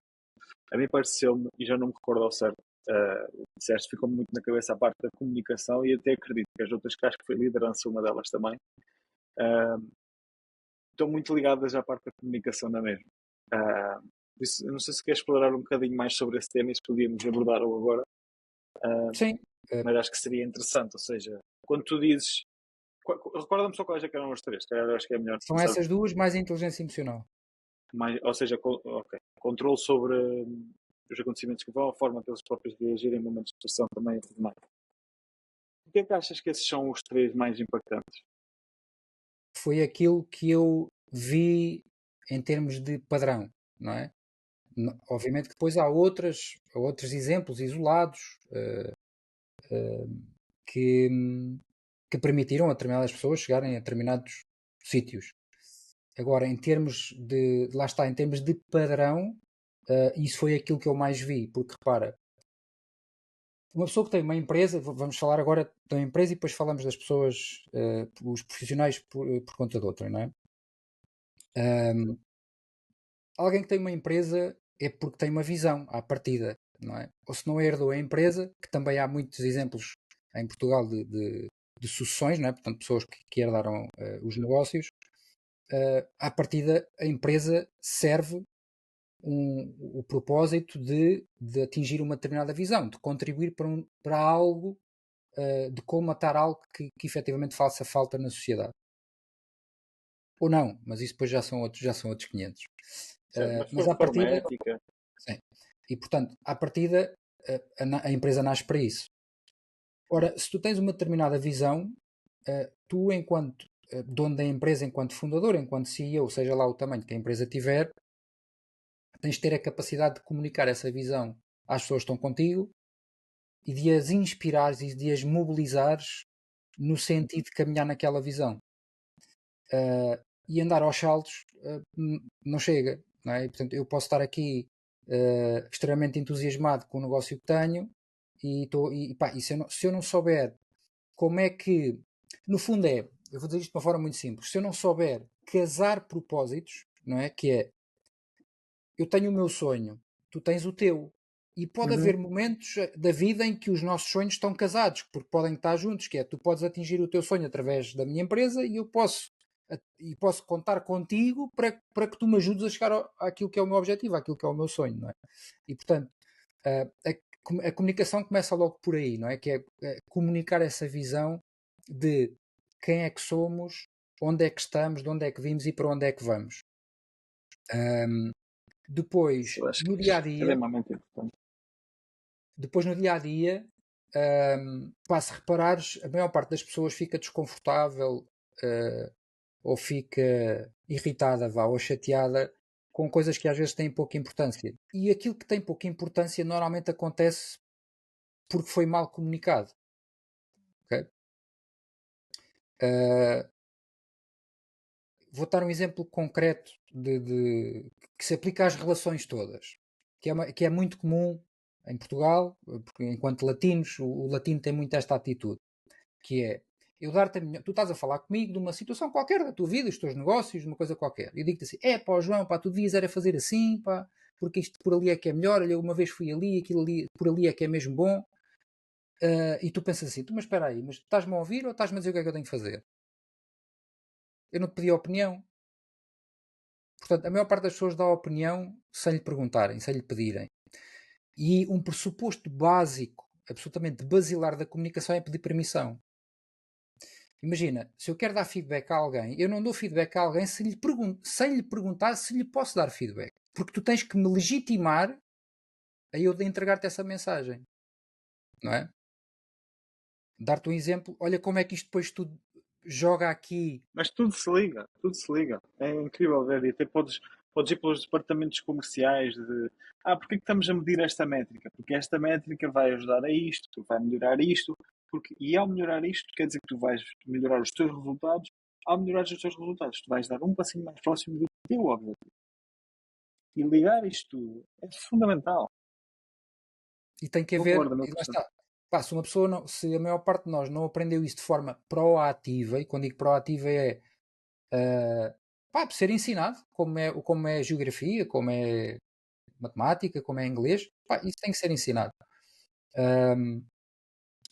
A mim pareceu-me, e já não me recordo ao certo, o que disseste, ficou muito na cabeça a parte da comunicação e até acredito que as outras, que acho que foi liderança uma delas também, estão muito ligadas à parte da comunicação da mesma. Eu não sei se queres explorar um bocadinho mais sobre esse tema e se podíamos abordá-lo agora, Sim. mas acho que seria interessante, ou seja, quando tu dizes, recorda-me só quais é que eram as 3, calhar acho que é melhor São começar. essas duas mais a inteligência emocional. Ou seja, controle sobre os acontecimentos que vão, a forma que eles próprios reagirem em momentos de situação também e tudo mais. O que é que achas que esses são os 3 mais impactantes? Foi aquilo que eu vi em termos de padrão, não é? Obviamente que depois há outros exemplos isolados que, que permitiram a determinadas pessoas chegarem a determinados sítios. Agora, lá está, em termos de padrão, isso foi aquilo que eu mais vi, porque repara, uma pessoa que tem uma empresa, vamos falar agora da empresa e depois falamos das pessoas, os profissionais por conta de outra, não é? Alguém que tem uma empresa é porque tem uma visão à partida. não é? Ou se não herdou a empresa, que também há muitos exemplos em Portugal de sucessões, não é? Portanto, pessoas que herdaram os negócios, à partida a empresa serve o propósito de atingir uma determinada visão, de contribuir para algo, de colmatar algo que efetivamente faça falta na sociedade. Ou não, mas isso depois já são outros 500. Certo, mas Mas for à de forma partida, ética, sim. E portanto, à partida, a empresa nasce para isso. Ora, se tu tens uma determinada visão, tu, enquanto dono da empresa, enquanto fundador, enquanto CEO, seja lá o tamanho que a empresa tiver, tens de ter a capacidade de comunicar essa visão às pessoas que estão contigo e de as inspirares e de as mobilizares no sentido de caminhar naquela visão. E andar aos saltos não chega, não é? E, portanto, eu posso estar aqui extremamente entusiasmado com o negócio que tenho e se eu não souber como é que, no fundo eu vou dizer isto de uma forma muito simples, se eu não souber casar propósitos, não é? Que é, eu tenho o meu sonho, tu tens o teu. E pode haver momentos da vida em que os nossos sonhos estão casados, porque podem estar juntos, que é, tu podes atingir o teu sonho através da minha empresa e eu posso contar contigo para que tu me ajudes a chegar àquilo que é o meu objetivo, àquilo que é o meu sonho, não é? E, portanto, a comunicação começa logo por aí, não é? Que é comunicar essa visão de quem é que somos, onde é que estamos, de onde é que vimos e para onde é que vamos. Depois, eu acho que no dia a é dia, extremamente importante. se reparares, a maior parte das pessoas fica desconfortável ou fica irritada, ou chateada com coisas que às vezes têm pouca importância. E aquilo que tem pouca importância normalmente acontece porque foi mal comunicado. Okay? Vou dar um exemplo concreto que se aplica às relações todas, que é muito comum em Portugal, porque enquanto latinos, o latino tem muito esta atitude, que é, eu dar-te a minha, tu estás a falar comigo de uma situação qualquer da tua vida, dos teus negócios, de uma coisa qualquer. Eu digo-te assim, pá, João, pá, tu devias era fazer assim, pá, porque isto por ali é que é melhor, olha, uma vez fui ali, aquilo ali, por ali é que é mesmo bom. E tu pensas assim, mas espera aí, mas estás-me a ouvir ou estás-me a dizer o que é que eu tenho que fazer? Eu não te pedi a opinião. Portanto, a maior parte das pessoas dá a opinião sem lhe perguntarem, sem lhe pedirem. E um pressuposto básico, absolutamente basilar da comunicação é pedir permissão. Imagina, se eu quero dar feedback a alguém, eu não dou feedback a alguém sem lhe perguntar se lhe posso dar feedback. Porque tu tens que me legitimar a eu de entregar-te essa mensagem. Não é? Dar-te um exemplo, olha como é que isto depois tudo joga aqui. Mas tudo se liga, tudo se liga. É incrível ver. E até podes ir pelos departamentos comerciais de porque é que estamos a medir esta métrica? Porque esta métrica vai ajudar a isto, vai melhorar isto, e ao melhorar isto, quer dizer que tu vais melhorar os teus resultados. Ao melhorar os teus resultados, tu vais dar um passinho mais próximo do teu objetivo. E ligar isto tudo é fundamental. E tem que haver, Concordo, meu e lá porcento. está. Pá, se uma pessoa não, se a maior parte de nós não aprendeu isso de forma proativa, e quando digo proativa é ser ensinado, como é geografia, como é matemática, como é inglês, isso tem que ser ensinado.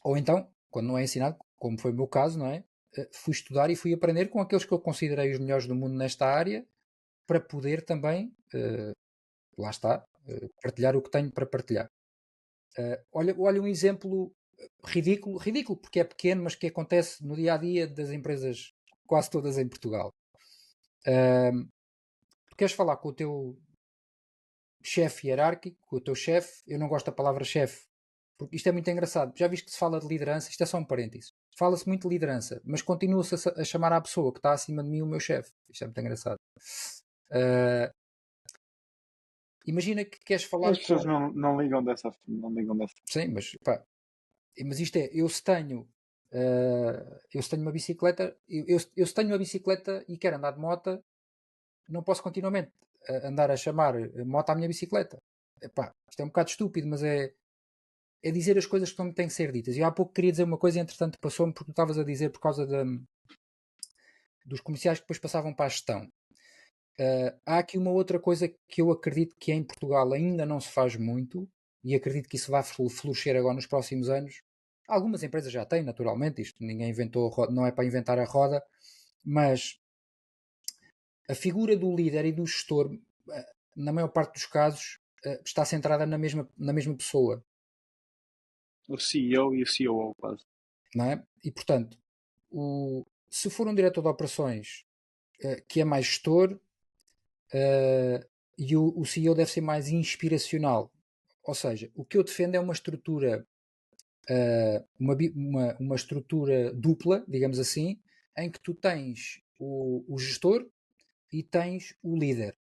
Ou então, quando não é ensinado, como foi o meu caso, não é? Fui estudar e fui aprender com aqueles que eu considerei os melhores do mundo nesta área para poder também, lá está, partilhar o que tenho para partilhar. Olha um exemplo ridículo porque é pequeno, mas que acontece no dia a dia das empresas quase todas em Portugal. Tu queres falar com o teu chefe hierárquico, com o teu chefe, eu não gosto da palavra chefe, porque isto é muito engraçado. Já viste que se fala de liderança, isto é só um parênteses. Fala-se muito de liderança, mas continua-se a chamar à pessoa que está acima de mim o meu chefe. Isto é muito engraçado. Imagina que queres falar As pessoas com. não ligam dessa. Não ligam dessa. Sim, mas isto é, eu se tenho uma bicicleta, eu se tenho uma bicicleta e quero andar de moto, não posso continuamente andar a chamar moto à minha bicicleta. Isto é um bocado estúpido, mas é dizer as coisas que têm que ser ditas. E há pouco queria dizer uma coisa e entretanto passou-me porque tu estavas a dizer por causa dos comerciais que depois passavam para a gestão. Há aqui uma outra coisa que eu acredito que em Portugal ainda não se faz muito e acredito que isso vai florescer agora nos próximos anos. Algumas empresas já têm, naturalmente, isto ninguém inventou, não é para inventar a roda, mas a figura do líder e do gestor, na maior parte dos casos, está centrada na mesma pessoa. O CEO e o COO, quase. Não é? E, portanto, se for um diretor de operações que é mais gestor, e o CEO deve ser mais inspiracional. Ou seja, o que eu defendo é uma estrutura, uma estrutura dupla, digamos assim, em que tu tens o gestor e tens o líder.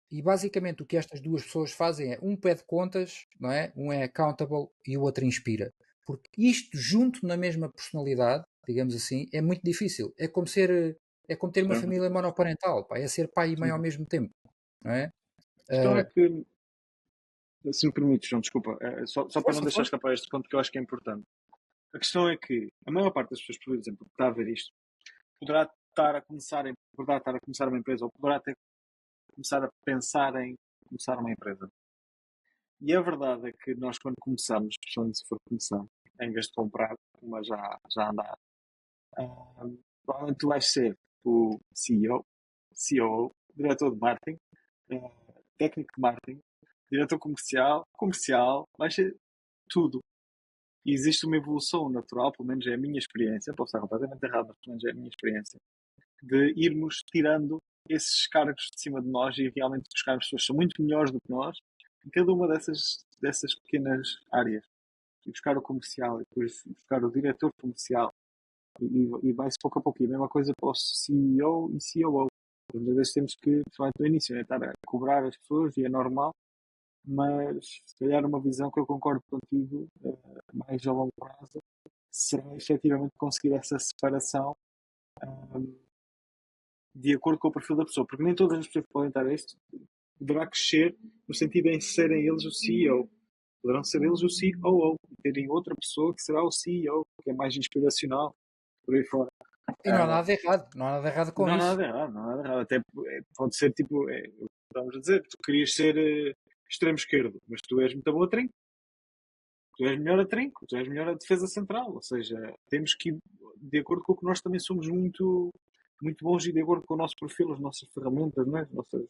E basicamente o que estas duas pessoas fazem é um pede contas, não é? Um é accountable e o outro inspira. Porque isto junto na mesma personalidade, digamos assim, é muito difícil. É como ter uma família monoparental, pá, é ser pai e mãe ao mesmo tempo, não é? A questão é que, se me permites, João, desculpa, só para não deixar escapar este ponto que eu acho que é importante. A questão é que a maior parte das pessoas, por exemplo, que está a ver isto, poderá estar a começar uma empresa ou poderá ter começar a pensar em começar uma empresa. E a verdade é que nós, quando começamos, especialmente se for começar, em vez de comprar, mas já andar, provavelmente tu vais ser o CEO, COO, diretor de marketing, técnico de marketing, diretor comercial, vai ser tudo. E existe uma evolução natural, pelo menos é a minha experiência, posso estar completamente errado, mas pelo menos é a minha experiência, de irmos tirando esses cargos de cima de nós e realmente buscar pessoas que são muito melhores do que nós em cada uma dessas pequenas áreas. E buscar o comercial, e depois buscar o diretor comercial. E vai-se pouco a pouco. E a mesma coisa para o CEO e COO. Muitas vezes temos que, principalmente no início, estar a cobrar as pessoas e é normal, mas se calhar uma visão que eu concordo contigo, mais a longo prazo, será efetivamente conseguir essa separação de acordo com o perfil da pessoa, porque nem todas as pessoas que podem estar a isto poderá crescer no sentido em serem eles o CEO. Poderão ser eles o COO e terem outra pessoa que será o CEO, que é mais inspiracional, por aí fora. E não há nada de errado, não há nada de errado com Não há isso. nada de errado, não há nada de errado. Até pode ser tipo, vamos a dizer, tu querias ser extremo esquerdo, mas tu és muito boa a trinco. Tu és melhor a trinco, tu és melhor a defesa central. Ou seja, temos que ir de acordo com o que nós também somos muito, muito bons e de acordo com o nosso perfil, as nossas ferramentas, não é? As nossas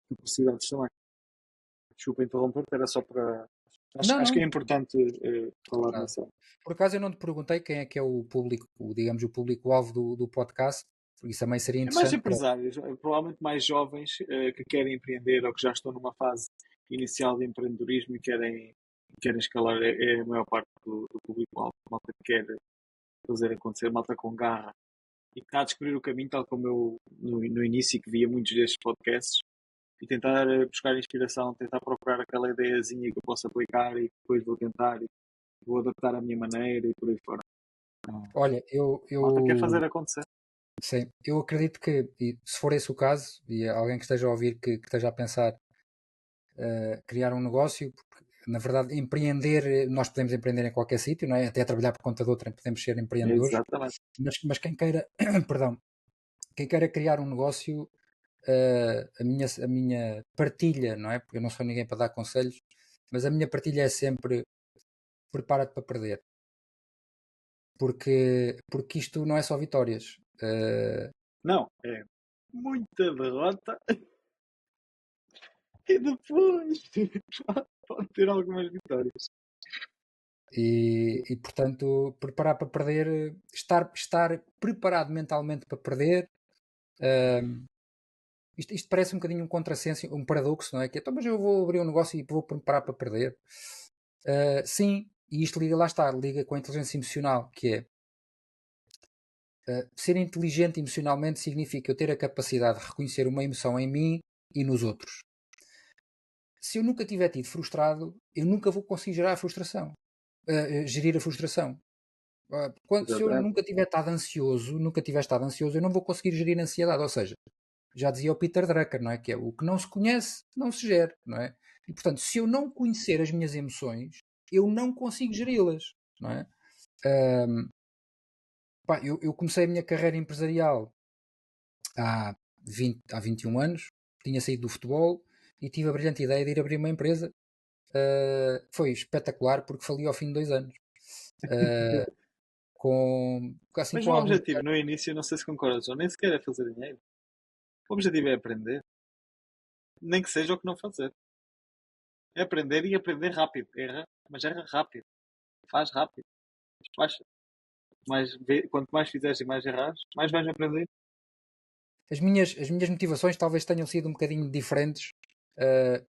capacidades também. Desculpa interromper, era só para. Acho que é importante falar nessa. Por acaso eu não te perguntei quem é que é o público, digamos, o público-alvo do podcast, porque isso também seria É mais interessante. empresários, provavelmente mais jovens que querem empreender ou que já estão numa fase inicial de empreendedorismo e querem escalar. É a maior parte do público-alvo. Malta que quer fazer acontecer, malta com garra e que está a descobrir o caminho, tal como eu no início que via muitos destes podcasts, e tentar buscar inspiração, tentar procurar aquela ideiazinha que eu possa aplicar e depois vou tentar e vou adaptar à minha maneira e por aí fora. Olha, Malta quer fazer acontecer. Sim, eu acredito que, e se for esse o caso, e alguém que esteja a ouvir que esteja a pensar criar um negócio, porque na verdade empreender, nós podemos empreender em qualquer sítio, não é? Até trabalhar por conta de outrem podemos ser empreendedores, Exatamente. mas quem queira, perdão, quem queira criar um negócio, a minha partilha, não é? Porque eu não sou ninguém para dar conselhos, mas a minha partilha é sempre prepara-te para perder. Porque isto não é só vitórias. Não, é muita derrota e depois pode ter algumas vitórias. E portanto, preparar para perder, estar preparado mentalmente para perder. Isto parece um bocadinho um contrassenso, um paradoxo, não é? Que é, então, mas eu vou abrir um negócio e vou preparar para perder. Sim, e isto liga, lá está, liga com a inteligência emocional, que é ser inteligente emocionalmente significa eu ter a capacidade de reconhecer uma emoção em mim e nos outros. Se eu nunca tiver tido frustrado, eu nunca vou conseguir gerir a frustração. Se eu nunca tiver estado ansioso, eu não vou conseguir gerir a ansiedade. Ou seja, já dizia o Peter Drucker, não é? Que é o que não se conhece, não se gera, não é? E portanto, se eu não conhecer as minhas emoções, eu não consigo geri-las, não é? Eu comecei a minha carreira empresarial há 21 anos, tinha saído do futebol e tive a brilhante ideia de ir abrir uma empresa foi espetacular porque fali ao fim de 2 anos. Uh, assim, Mas com o alguns. objetivo no início, não sei se concordas, ou nem sequer é fazer dinheiro. O objetivo é aprender. Nem que seja o que não fazer. É aprender e aprender rápido. Erra, mas erra rápido. Faz rápido. Baixa. Quanto mais fizeres e mais errares, mais vais aprender. As minhas motivações talvez tenham sido um bocadinho diferentes,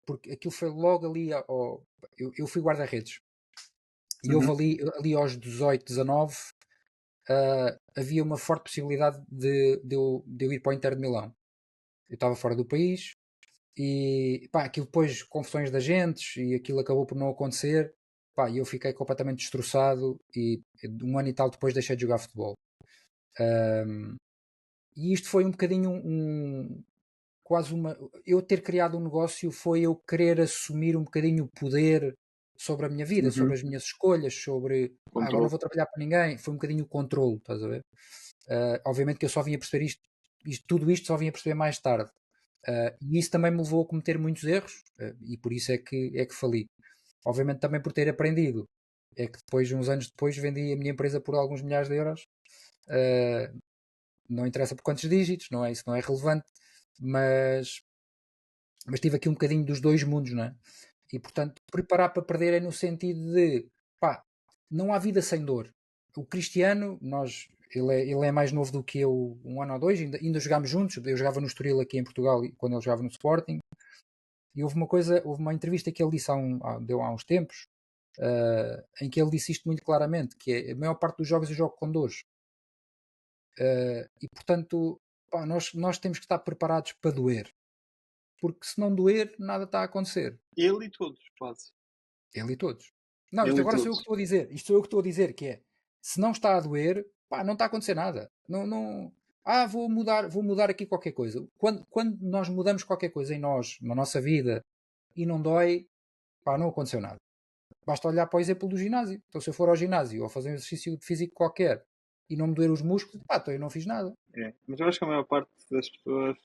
porque aquilo foi logo ali. Eu fui guarda-redes e houve Uhum. ali aos 18, 19, havia uma forte possibilidade de eu ir para o Inter de Milão. Eu estava fora do país e pá, aquilo depois, confusões de agentes e aquilo acabou por não acontecer. Pá, e eu fiquei completamente destroçado e 1 ano e tal depois deixei de jogar futebol. E isto foi um bocadinho quase uma. Eu ter criado um negócio foi eu querer assumir um bocadinho o poder sobre a minha vida, sobre Uhum. as minhas escolhas, sobre agora não Controle. vou trabalhar para ninguém. Foi um bocadinho o controle, estás a ver? Obviamente que eu só vinha perceber tudo isto só vinha perceber mais tarde. E isso também me levou a cometer muitos erros, e por isso é que fali. Obviamente também por ter aprendido. É que depois, uns anos depois, vendi a minha empresa por alguns milhares de euros. Uh, não interessa por quantos dígitos, não é? Isso não é relevante, mas tive aqui um bocadinho dos dois mundos, não é? E portanto, preparar para perder é no sentido de pá, não há vida sem dor. O Cristiano, ele é mais novo do que eu, 1 ano ou 2, ainda jogámos juntos. Eu jogava no Estoril aqui em Portugal quando ele jogava no Sporting. E houve uma entrevista que ele disse deu há uns tempos, em que ele disse isto muito claramente, que é a maior parte dos jogos eu jogo com dores. E portanto, pá, nós temos que estar preparados para doer. Porque se não doer, nada está a acontecer. Ele e todos, quase. Ele e todos. Não, isto Ele e agora sou eu que todos. estou a dizer. Isto sou eu que estou a dizer, que é, se não está a doer, pá, não está a acontecer nada. Não, não, vou mudar aqui qualquer coisa. Quando nós mudamos qualquer coisa em nós, na nossa vida, e não dói, pá, não aconteceu nada. Basta olhar para o exemplo do ginásio. Então, se eu for ao ginásio ou fazer um exercício físico qualquer e não me doer os músculos, pá, então eu não fiz nada. É. Mas eu acho que a maior parte das pessoas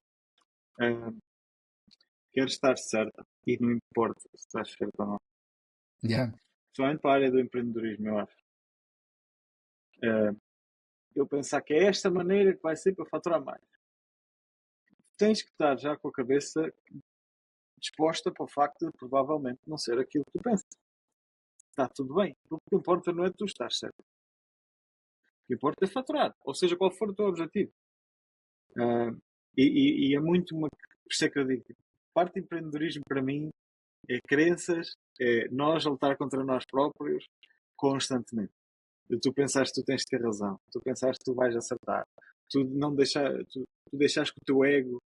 quer estar certa. E não importa se estás certo ou não. Yeah. Principalmente para a área do empreendedorismo, eu acho. Eu pensar que é esta maneira que vai ser para faturar mais. Tens que estar já com a cabeça disposta para o facto de provavelmente não ser aquilo que tu pensas. Está tudo bem. O que importa não é tu estar certo. O que importa é faturar. Ou seja, qual for o teu objetivo. Uh, e é muito uma. Por isso é que eu digo: parte de empreendedorismo para mim é crenças, é nós a lutar contra nós próprios constantemente. Tu pensaste que tu tens de ter razão, tu pensaste que tu vais acertar, tu deixaste que o teu ego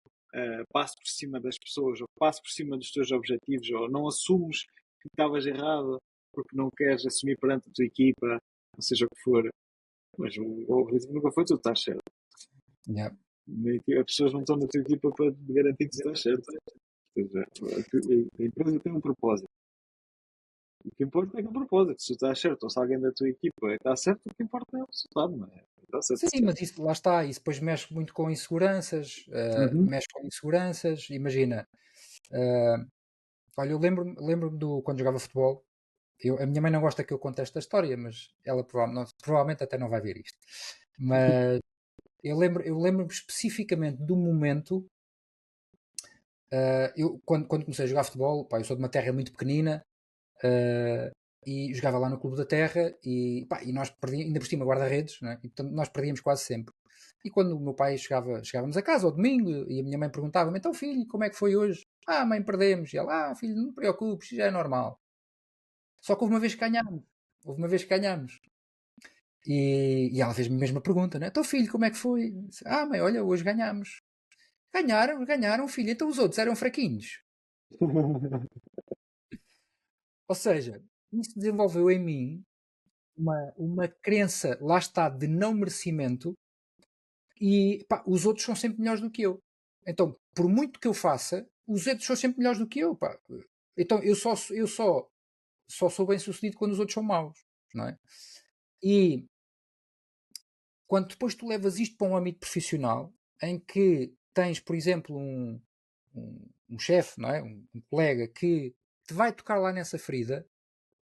passe por cima das pessoas, ou passe por cima dos teus objetivos, ou não assumes que estavas errado porque não queres assumir perante a tua equipa, ou seja o que for. Mas o objetivo nunca foi tu estás certo. Yeah. As pessoas não estão na tua equipa para garantir que estás certo. Ou seja, a empresa tem um propósito. O que importa é que o propósito, se tu estás certo ou se alguém da tua equipa está certo, o que importa é o resultado, não é? Está certo. Sim, mas isso lá está, isso depois mexe muito com inseguranças, Uhum. mexe com inseguranças, imagina, uh, olha, eu lembro-me quando jogava futebol, a minha mãe não gosta que eu conte esta história, mas ela provavelmente até não vai ver isto, mas eu lembro-me especificamente do momento, eu quando comecei a jogar futebol, pá, eu sou de uma terra muito pequenina, uh, e jogava lá no Clube da Terra e nós perdíamos, ainda por cima guarda-redes, né? E portanto nós perdíamos quase sempre. E quando o meu pai chegávamos a casa ao domingo e a minha mãe perguntava-me, então filho, como é que foi hoje? Ah, mãe, perdemos. E ela, filho, não te preocupes, já é normal. Só que houve uma vez que ganhámos. Houve uma vez que ganhámos. E ela fez-me a mesma pergunta, né? Então filho, como é que foi? Ah, mãe, olha, hoje ganhámos. Ganharam, filho. Então os outros eram fraquinhos. Ou seja, isso desenvolveu em mim uma crença, lá está, de não merecimento e pá, os outros são sempre melhores do que eu. Então, por muito que eu faça, os outros são sempre melhores do que eu. Pá. Então, eu só sou bem sucedido quando os outros são maus, não é? E quando depois tu levas isto para um âmbito profissional, em que tens, por exemplo, um chefe, não é? Um colega que te vai tocar lá nessa ferida,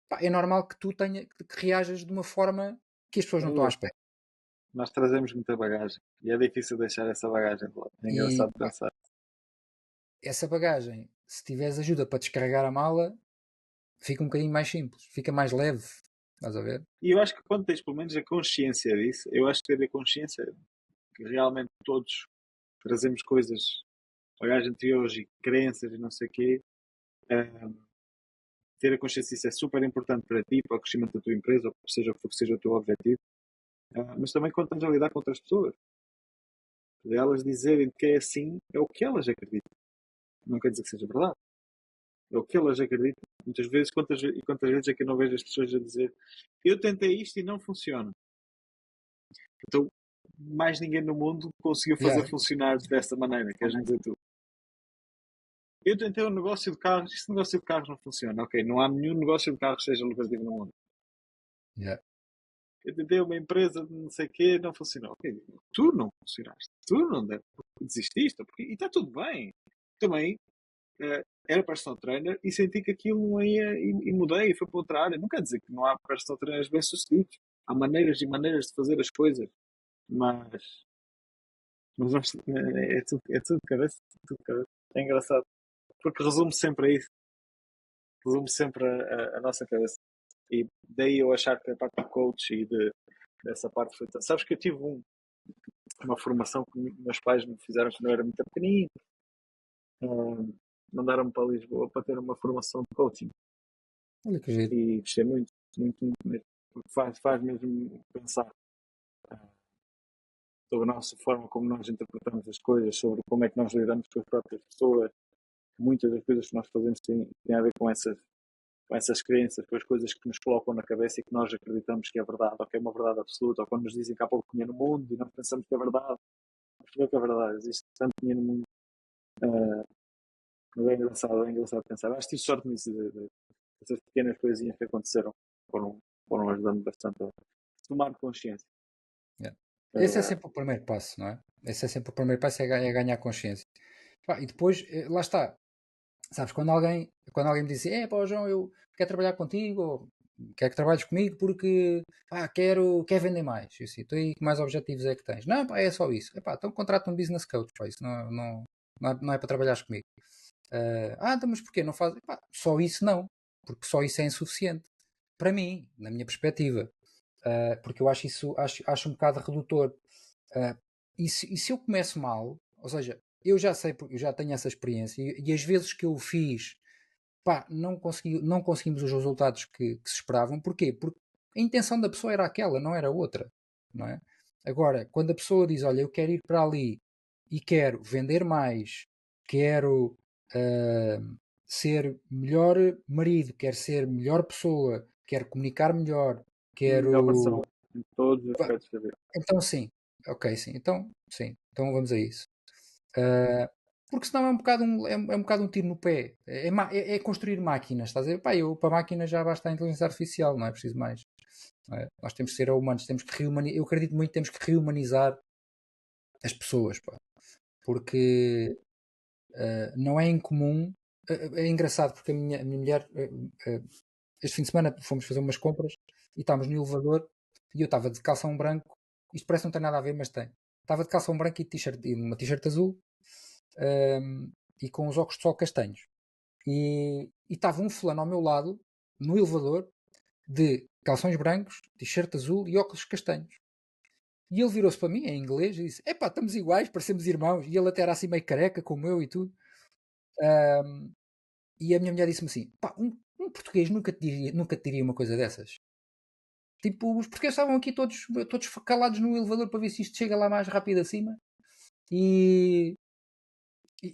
pá, é normal que tu que reajas de uma forma que as pessoas não estão à espera. Nós trazemos muita bagagem e é difícil deixar essa bagagem de lado. É E engraçado pensar. essa bagagem, se tiveres ajuda para descarregar a mala, fica um bocadinho mais simples, fica mais leve. Estás a ver? E eu acho que quando tens pelo menos a consciência disso, eu acho que ter a consciência que realmente todos trazemos coisas, bagagem anteriores e crenças e não sei o quê, ter a consciência disso é super importante para ti, para o crescimento da tua empresa, ou seja o que seja o teu objetivo, mas também quando estás a lidar com outras pessoas. Elas dizerem que é assim, é o que elas acreditam. Não quer dizer que seja verdade. É o que elas acreditam. Muitas vezes, quantas vezes é que eu não vejo as pessoas a dizer eu tentei isto e não funciona. Então, mais ninguém no mundo conseguiu fazer Yeah. funcionar desta maneira, queres dizer tu? Eu tentei um negócio de carros, este negócio de carros não funciona. Ok, não há nenhum negócio de carros que seja lucrativo no mundo. Yeah. Eu tentei uma empresa de não sei o quê, não funcionou. Ok, tu não funcionaste. Tu não desististe. E está tudo bem. Também era personal trainer e senti que aquilo não ia e mudei e foi para outra área. Não quer dizer que não há personal trainers bem-sucedidos. Há maneiras e maneiras de fazer as coisas. Mas é tudo de cabeça. Tudo de cabeça. É engraçado. Porque resume sempre a isso. Resume sempre a nossa cabeça. E daí eu achar que a parte do coach e dessa parte foi. Sabes que eu tive uma formação que meus pais me fizeram quando eu era muito pequenino. Mandaram-me para Lisboa para ter uma formação de coaching. Olha que giro. E gostei muito, muito, muito mesmo. Porque faz mesmo pensar sobre a nossa forma como nós interpretamos as coisas, sobre como é que nós lidamos com as próprias pessoas. Muitas das coisas que nós fazemos têm a ver com essas crenças, com as coisas que nos colocam na cabeça e que nós acreditamos que é verdade, ou que é uma verdade absoluta, ou quando nos dizem que há pouco dinheiro no mundo e nós pensamos que é verdade. Mas por que é verdade? Existe tanto dinheiro no mundo. Mas é engraçado pensar. Acho que tive sorte nisso, essas pequenas coisinhas que aconteceram foram ajudando bastante a tomar consciência. Yeah. Esse é sempre o primeiro passo, não é? Esse é sempre o primeiro passo, é ganhar consciência. Pá, e depois, lá está. Sabes, quando alguém me diz assim, pá, João, eu quero trabalhar contigo, ou quero que trabalhes comigo porque quero vender mais. Eu assim, então aí que mais objetivos é que tens? Não, pá, é só isso. Então contrata um business coach, pá, isso não é para trabalhares comigo. Então, mas porquê? Não faz? Só isso não, porque só isso é insuficiente. Para mim, na minha perspectiva. Porque eu acho isso acho um bocado redutor. E se eu começo mal, ou seja, eu já sei, porque eu já tenho essa experiência, e as vezes que eu fiz, não conseguimos os resultados que se esperavam. Porquê? Porque a intenção da pessoa era aquela, não era outra, não é? Agora, quando a pessoa diz, olha, eu quero ir para ali e quero vender mais, quero ser melhor marido, quero ser melhor pessoa, quero comunicar melhor, Melhor versão quero... em todos os aspectos da vida. Então sim, ok, sim, então vamos a isso. Porque senão é um bocado um tiro no pé. É construir máquinas, estás a ver? Para máquinas já basta a inteligência artificial, não é preciso mais. Não é? Nós temos que ser humanos, temos que rehumanizar. Eu acredito muito que temos que rehumanizar as pessoas, pá. Porque não é incomum. É engraçado porque a minha mulher, este fim de semana fomos fazer umas compras e estávamos no elevador e eu estava de calção branco. Isto parece que não tem nada a ver, mas tem. Estava de calção branco e uma t-shirt azul, e com os óculos de sol castanhos. E estava um fulano ao meu lado, no elevador, de calções brancos, t-shirt azul e óculos castanhos. E ele virou-se para mim, em inglês, e disse: Epá, estamos iguais, parecemos irmãos. E ele até era assim meio careca, como eu e tudo. E a minha mulher disse-me assim: um português nunca te diria uma coisa dessas. Tipo, os portugueses estavam aqui todos calados no elevador para ver se isto chega lá mais rápido acima. E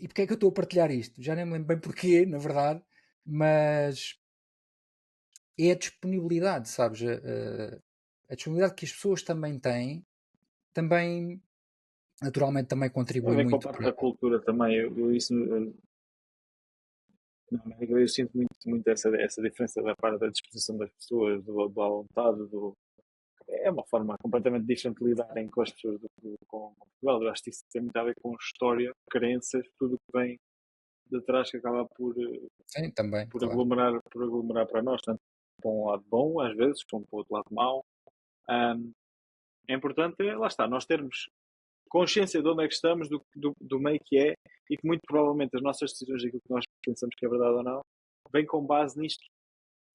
porque é que eu estou a partilhar isto? Já nem me lembro bem porquê, na verdade, mas é a disponibilidade, sabes? A disponibilidade que as pessoas também têm, também, naturalmente, também Tem a contribui ver com a muito parte para... da cultura também. Na América eu sinto muito essa diferença da parte da disposição das pessoas, da vontade, é uma forma completamente diferente de lidarem com as pessoas com Portugal. Eu acho que isso tem muito a ver com história, crenças, tudo que vem de trás que acaba Sim, também, por claro. aglomerar para nós, tanto para um lado bom, às vezes, como para o outro lado mau. Ahm, é importante, lá está, nós termos consciência de onde é que estamos, do meio que é, e que muito provavelmente as nossas decisões, aquilo que nós pensamos que é verdade ou não, vem com base nisto,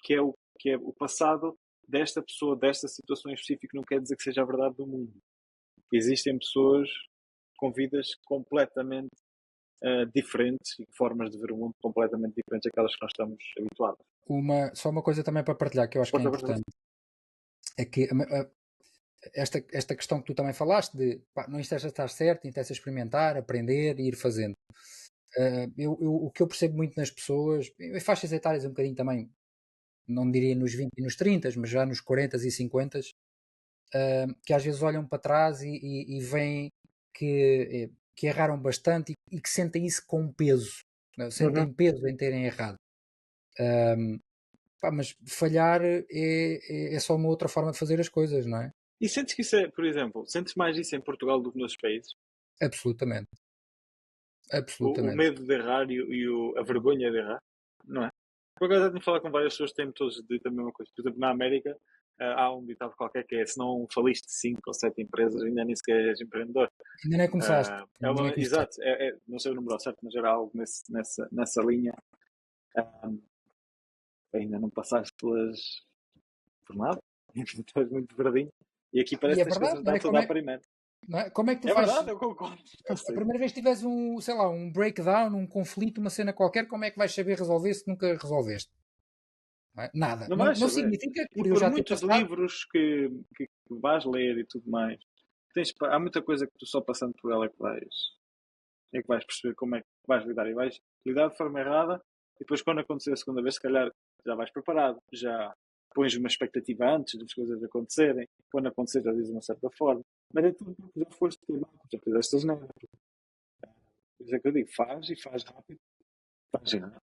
que é o passado desta pessoa, desta situação em específico, não quer dizer que seja a verdade do mundo. Existem pessoas com vidas completamente diferentes e formas de ver o mundo completamente diferentes daquelas que nós estamos habituados. Só uma coisa também para partilhar que eu acho que é Força, força, importante é que esta questão que tu também falaste de pá, não interessa estar certo, interessa experimentar, aprender e ir fazendo. O que eu percebo muito nas pessoas, em faixas etárias um bocadinho também, não diria nos 20 e nos 30, mas já nos 40 e 50, que às vezes olham para trás e veem que erraram bastante e que sentem isso com peso, né? Sentem peso em terem errado. Pá, mas falhar é só uma outra forma de fazer as coisas, não é? E sentes que isso é, por exemplo, sentes mais isso em Portugal do que nos países? Absolutamente. O Absolutamente. medo de errar a vergonha de errar, não é? Por acaso, já tenho falado com várias pessoas que têm todos dito a mesma coisa. Por exemplo, na América, há um ditado qualquer que é: se não faliste 5 ou 7 empresas, ainda nem sequer és empreendedor. Ainda nem começaste. Ainda nem começaste. Exato, não sei o número certo, mas era algo nessa linha. Ah, ainda não passaste por nada, estás muito verdinho. E aqui E parece é que tens que verdade, não acertar é? tudo à primeira. Não é? Como é que tu É fazes? verdade, eu concordo. A primeira vez que tiveres sei lá, um breakdown, um conflito, uma cena qualquer, como é que vais saber resolver se nunca resolveste? Não é? Nada. Não Não, vais não saber. significa que E por eu por já ter muitos passado. livros que vais ler e tudo mais, há muita coisa que tu só passando por ela é que vais perceber como é que vais lidar. E vais lidar de forma errada, e depois, quando acontecer a segunda vez, se calhar já vais preparado, já pões uma expectativa antes das coisas acontecerem. Quando acontecer, já dizes de uma certa forma. Mas é tudo porque já foste queimado, já fizeste as neiras. Por isso é que eu digo: faz e faz rápido, faz errar.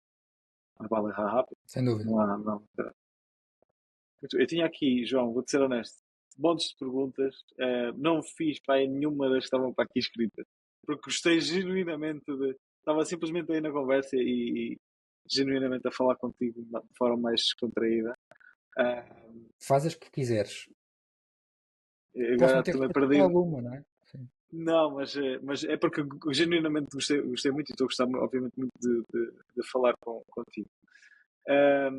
Mas vale errar rápido. Sem dúvida. Não há, não. Eu tinha aqui, João, vou-te ser honesto, montes de perguntas. Não fiz para aí nenhuma das que estavam para aqui escritas, porque gostei genuinamente de. Estava simplesmente aí na conversa e genuinamente a falar contigo de forma mais descontraída. Ah, Faz as que quiseres. Posso não agora ter também resposta para perdi. alguma, não é? Sim. Não, mas é porque genuinamente gostei muito e estou a gostar, obviamente, muito de falar contigo. Ah,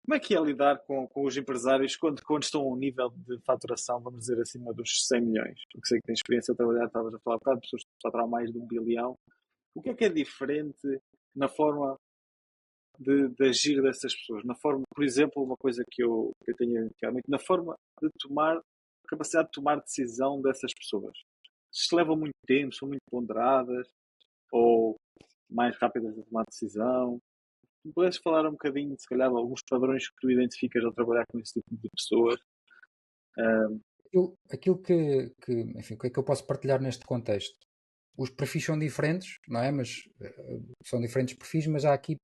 Como é que é lidar com os empresários quando estão a um nível de faturação, vamos dizer, acima dos 100 milhões? Porque sei que tens experiência a trabalhar, estavas a falar um bocado, de pessoas que faturam mais de 1 bilhão. O que é diferente na forma de agir dessas pessoas? Na forma, por exemplo, uma coisa que eu tenho identificado muito, na forma de tomar, a capacidade de tomar decisão dessas pessoas. Se levam muito tempo, são muito ponderadas, ou mais rápidas a tomar decisão. Tu pudesses falar um bocadinho, se calhar, de alguns padrões que tu identificas ao trabalhar com esse tipo de pessoas. Aquilo enfim, o que é que eu posso partilhar neste contexto? Os perfis são diferentes, não é? Mas são diferentes perfis, mas há aqui,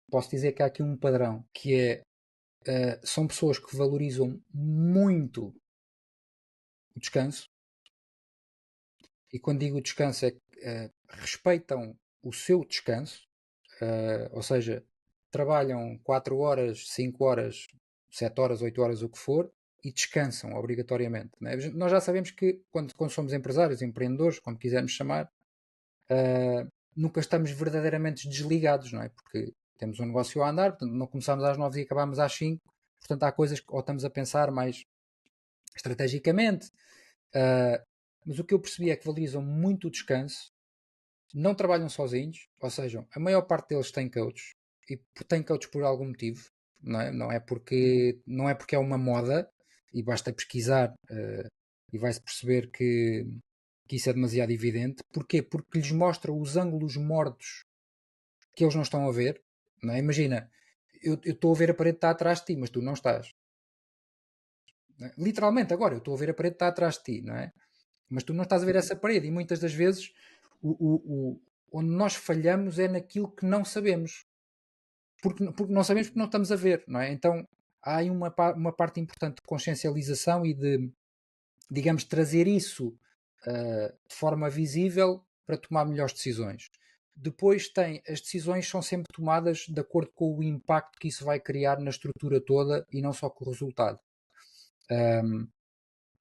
posso dizer que há aqui um padrão, que são pessoas que valorizam muito o descanso, e quando digo descanso é que respeitam o seu descanso, ou seja, trabalham 4 horas, 5 horas, 7 horas, 8 horas, o que for, e descansam obrigatoriamente. Não é? Nós já sabemos que quando somos empresários, empreendedores, como quisermos chamar, nunca estamos verdadeiramente desligados, não é? Porque temos um negócio a andar, portanto, não começamos às 9 e acabamos às 5, portanto há coisas que ou estamos a pensar mais estrategicamente, mas o que eu percebi é que valorizam muito o descanso, não trabalham sozinhos, ou seja, a maior parte deles tem coach, e tem coach por algum motivo, não é? Não é porque é uma moda, e basta pesquisar e vai-se perceber que isso é demasiado evidente. Porquê? Porque lhes mostra os ângulos mortos que eles não estão a ver, não é? Imagina, eu estou a ver a parede que está atrás de ti, mas tu não estás. Não é? Literalmente, agora, eu estou a ver a parede que está atrás de ti, não é? Mas tu não estás a ver essa parede, e muitas das vezes onde nós falhamos é naquilo que não sabemos. Porque não sabemos, porque não estamos a ver, não é? Então há aí uma parte importante de consciencialização e de, digamos, trazer isso de forma visível para tomar melhores decisões. Depois as decisões são sempre tomadas de acordo com o impacto que isso vai criar na estrutura toda e não só com o resultado.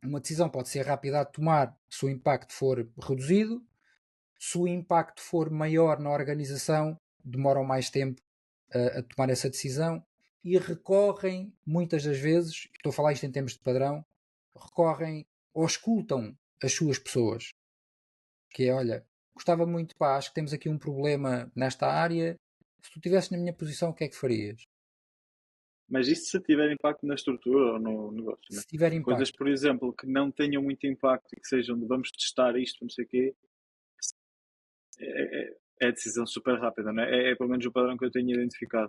Uma decisão pode ser rápida de tomar se o impacto for reduzido. Se o impacto for maior na organização, demoram mais tempo a tomar essa decisão e recorrem, muitas das vezes, estou a falar isto em termos de padrão, recorrem ou escutam as suas pessoas. Que é, olha, gostava muito, pá, acho que temos aqui um problema nesta área. Se tu estivesse na minha posição, o que é que farias? Mas isso se tiver impacto na estrutura ou no negócio, né? Se tiver Coisas, impacto. por exemplo, que não tenham muito impacto e que sejam de vamos testar isto, não sei o quê, é decisão super rápida, né? É pelo menos o padrão que eu tenho identificado.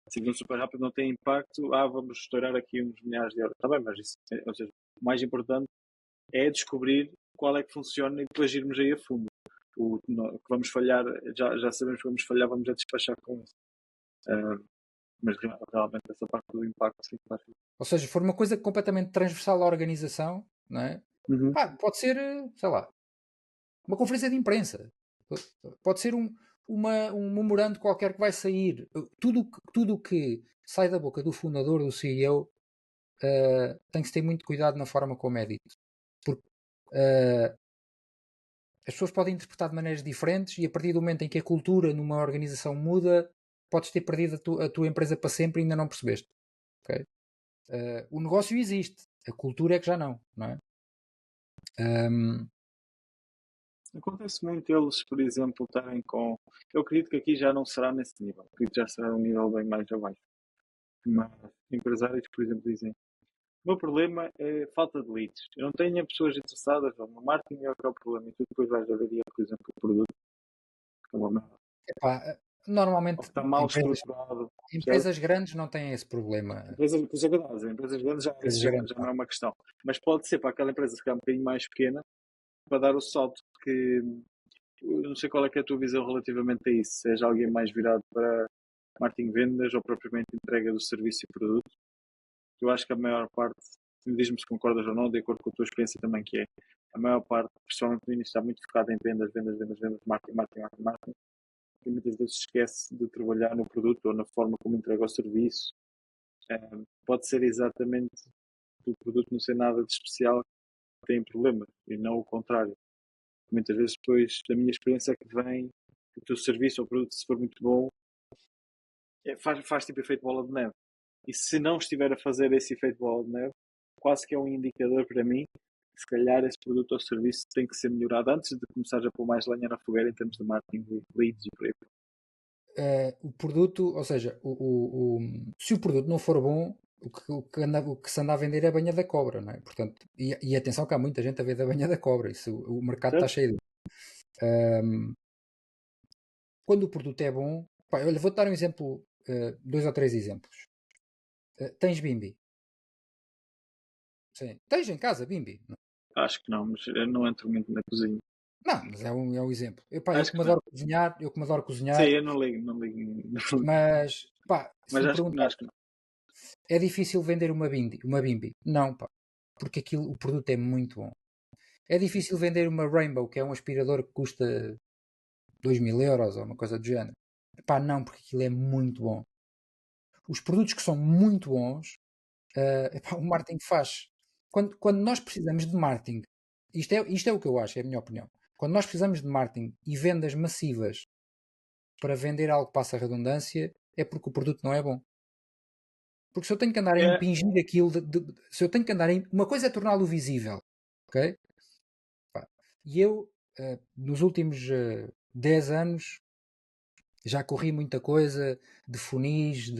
Decisão super rápida não tem impacto, vamos estourar aqui uns milhares de euros. Está bem, mas isso, ou seja, o mais importante é descobrir qual é que funciona e depois irmos aí a fundo. O que vamos falhar, já sabemos que vamos falhar, vamos a despachar com isso. Mas realmente essa parte do impacto sim faz. Ou seja, for uma coisa completamente transversal à organização, não é? Uhum. Pode ser, sei lá, uma conferência de imprensa. Pode ser um memorando qualquer que vai sair. Tudo que sai da boca do fundador, do CEO, tem que se ter muito cuidado na forma como é dito. Porque as pessoas podem interpretar de maneiras diferentes e a partir do momento em que a cultura numa organização muda, podes ter perdido a tua empresa para sempre e ainda não percebeste. Okay? O negócio existe, a cultura é que já não é? Acontece muito eles, por exemplo, estarem com. Eu acredito que aqui já não será nesse nível, acredito que já será um nível bem mais abaixo. Mas empresários, por exemplo, dizem: o meu problema é falta de leads. Eu não tenho pessoas interessadas no marketing, é o que é o problema. E tu depois vais avaliar, por exemplo, o produto como uma merda. Epá, Ou que normalmente está mal estruturado. Percebes? empresas grandes não têm esse problema. Empresas, por isso é que eu estava a dizer, empresas grandes Empresas isso grandes, já não é uma questão. Mas pode ser para aquela empresa ficar um bocadinho mais pequena para dar o salto que eu não sei qual é que é a tua visão relativamente a isso. Seja alguém mais virado para marketing vendas ou propriamente entrega do serviço e produto. Eu acho que a maior parte, diz-me se concordas ou não, de acordo com a tua experiência também, que é a maior parte, principalmente no início, está muito focada em vendas, marketing. E muitas vezes esquece de trabalhar no produto ou na forma como entrega o serviço. Pode ser exatamente o produto não ser nada de especial que tem problemas e não o contrário. Muitas vezes depois da minha experiência é que vem o teu serviço ou produto, se for muito bom, faz tipo efeito bola de neve. E se não estiver a fazer esse efeito bola de neve, quase que é um indicador para mim que se calhar esse produto ou serviço tem que ser melhorado antes de começar a pôr mais lenha na fogueira em termos de marketing, leads e por aí. O produto, ou seja, se o produto não for bom, o que se anda a vender é a banha da cobra, não é? Portanto, e atenção que há muita gente a ver da banha da cobra, isso, o mercado está Certo? cheio de. Quando o produto é bom, pá, olha, vou-te dar um exemplo, 2 ou 3 exemplos. Tens Bimbi? Sim. Tens em casa Bimbi? Acho que não, mas eu não entro muito na cozinha. Não, mas é um exemplo. Epá, Acho que não. eu que me adoro cozinhar, Sim, eu não ligo, não ligo. mas pá, se Mas me acho perguntar, que não. é difícil vender uma Bimbi? Não, pá, porque o produto é muito bom. É difícil vender uma Rainbow, que é um aspirador que custa 2000 € ou uma coisa do género. Pá, não, porque aquilo é muito bom. Os produtos que são muito bons, o marketing faz. Quando nós precisamos de marketing, isto é o que eu acho, é a minha opinião. Quando nós precisamos de marketing e vendas massivas para vender algo que passa a redundância, é porque o produto não é bom. Porque se eu tenho que andar a É, impingir aquilo, se eu tenho que andar uma coisa é torná-lo visível, ok? Pá, e eu, nos últimos 10 anos, já corri muita coisa de funis,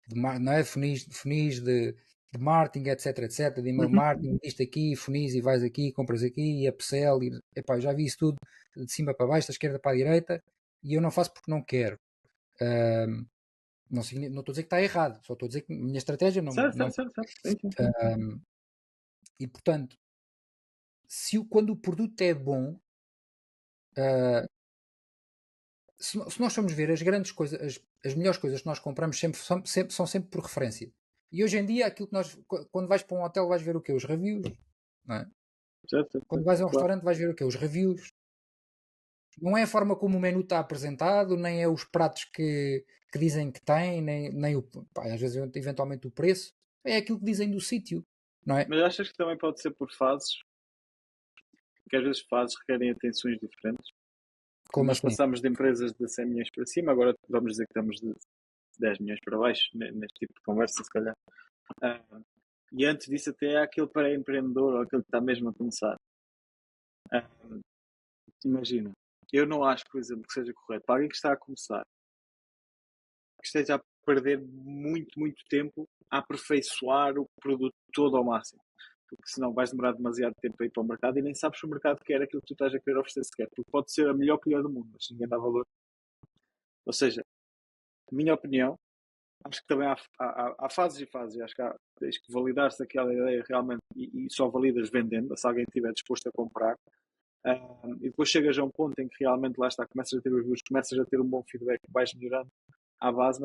não é funis de marketing, etc, de email uhum. marketing, isto aqui, funis e vais aqui, compras aqui, e upsell, epá, já vi isso tudo de cima para baixo, da esquerda para a direita, e eu não faço porque não quero. Não estou a dizer que está errado, só estou a dizer que a minha estratégia não. Certo. Sim. E portanto, quando o produto é bom, uh, se nós formos ver as grandes coisas, as melhores coisas que nós compramos são sempre por referência. E hoje em dia, aquilo que quando vais para um hotel, vais ver o quê? Os reviews. Não é? Certo. Quando vais a um Claro. restaurante, vais ver o quê? Os reviews. Não é a forma como o menu está apresentado, nem é os pratos que dizem que tem, nem o, pá, às vezes eventualmente o preço. É aquilo que dizem do sítio, não é? Mas achas que também pode ser por fases? Que às vezes fases requerem atenções diferentes? Como Nós assim? passamos de empresas de 100 milhões para cima, agora vamos dizer que estamos de 10 milhões para baixo, neste tipo de conversa, se calhar. Ah, e antes disso até há aquele para-empreendedor ou aquele que está mesmo a começar. Ah, imagina, eu não acho, por exemplo, que seja correto para alguém que está a começar, que esteja a perder muito, muito tempo a aperfeiçoar o produto todo ao máximo. Porque senão vais demorar demasiado tempo a ir para o mercado e nem sabes se o mercado quer aquilo que tu estás a querer oferecer sequer. Porque pode ser a melhor colher do mundo, mas ninguém dá valor. Ou seja, minha opinião, acho que também há fases e fases. Acho que tens que validar se aquela ideia realmente e só validas vendendo, se alguém estiver disposto a comprar. E depois chegas a um ponto em que realmente lá está, começas a ter os luzes, começas a ter um bom feedback, vais melhorando à base,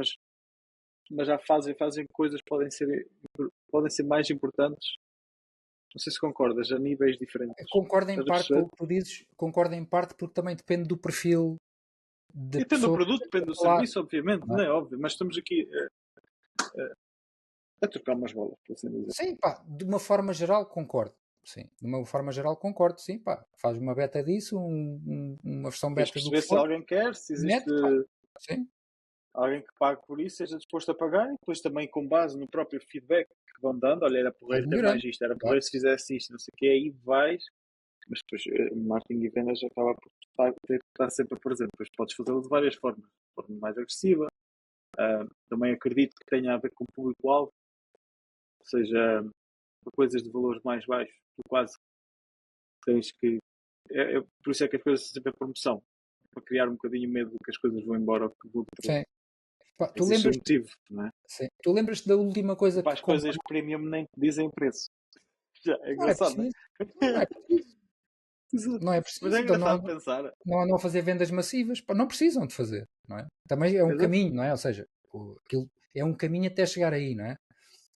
mas há fases e fases em que coisas podem ser mais importantes. Não sei se concordas, a níveis diferentes. Concordo em Estás a parte com perceber? o que tu dizes, concordo em parte porque também depende do perfil de Depende do pessoa que produto, depende do estamos a falar, serviço, obviamente, não é? não é óbvio, mas estamos aqui a trocar umas bolas, por assim dizer. Sim, pá, de uma forma geral concordo. Sim, de uma forma geral concordo, sim, pá. Faz uma beta disso, uma versão Tens de beta do que perceber se for, alguém quer, se existe mete, pá. Sim, alguém que pague por isso, seja disposto a pagar, e depois também com base no próprio feedback que vão dando, olha, era vais porreiro ter mais melhorando, isto, era claro. porreiro se fizesse isto, não sei o que, aí vais, mas depois marketing e vendas acaba por ter que estar sempre presente, depois podes fazê-lo de várias formas, de forma mais agressiva, também acredito que tenha a ver com o público-alvo, ou seja, para coisas de valores mais baixos, tu quase tens que. Por isso é que as coisas são sempre a promoção, para criar um bocadinho medo de que as coisas vão embora ou que vão ter. Sim. Pá, Existe um motivo, não é? sim. Tu lembras-te da última E coisa para que as coisas comprei? premium nem te dizem preço. Já, é Não é engraçado, não preciso, não é? é preciso, Exato. não é Mas é preciso, então engraçado pensar. não andam a fazer vendas massivas, pá, não precisam de fazer, não é? Também é um Exato. caminho, não é? Ou seja, aquilo é um caminho até chegar aí, não é? Sim,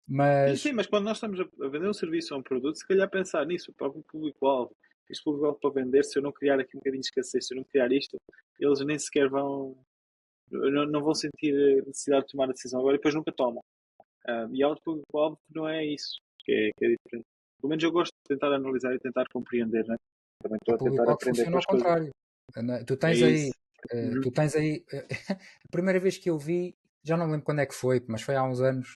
Mas sim, mas quando nós estamos a vender um serviço ou um produto, se calhar pensar nisso, para o público-alvo. Este público-alvo para vender, se eu não criar aqui um bocadinho de escassez, se eu não criar isto, eles nem sequer vão. Não vão sentir a necessidade de tomar a decisão agora e depois nunca tomam. E há outro público-alvo que não é isso, que é diferente. Pelo menos eu gosto de tentar analisar e tentar compreender, né? Também há estou a tentar público-alvo que aprender com funciona ao as coisas. contrário. Tu É tens aí, isso. Uhum. tu tens aí a primeira vez que eu vi, já não lembro quando é que foi, mas foi há uns anos.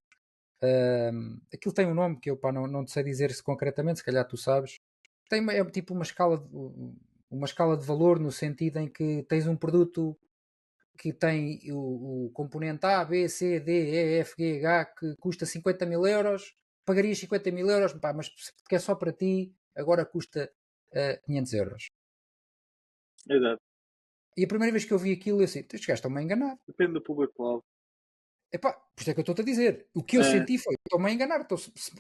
Aquilo tem um nome que eu pá, não te sei dizer se concretamente, se calhar tu sabes. É tipo uma escala de valor no sentido em que tens um produto que tem o componente A, B, C, D, E, F, G, H que custa 50 mil euros, pagarias 50 mil euros, pá, mas porque é só para ti, agora custa 500 euros. Exato. E a primeira vez que eu vi aquilo, eu assim, estes gajos estão-me a enganar. Depende do público-alvo. Epá, por isso é que eu estou-te a dizer. O que eu É, senti foi, estão-me a enganar.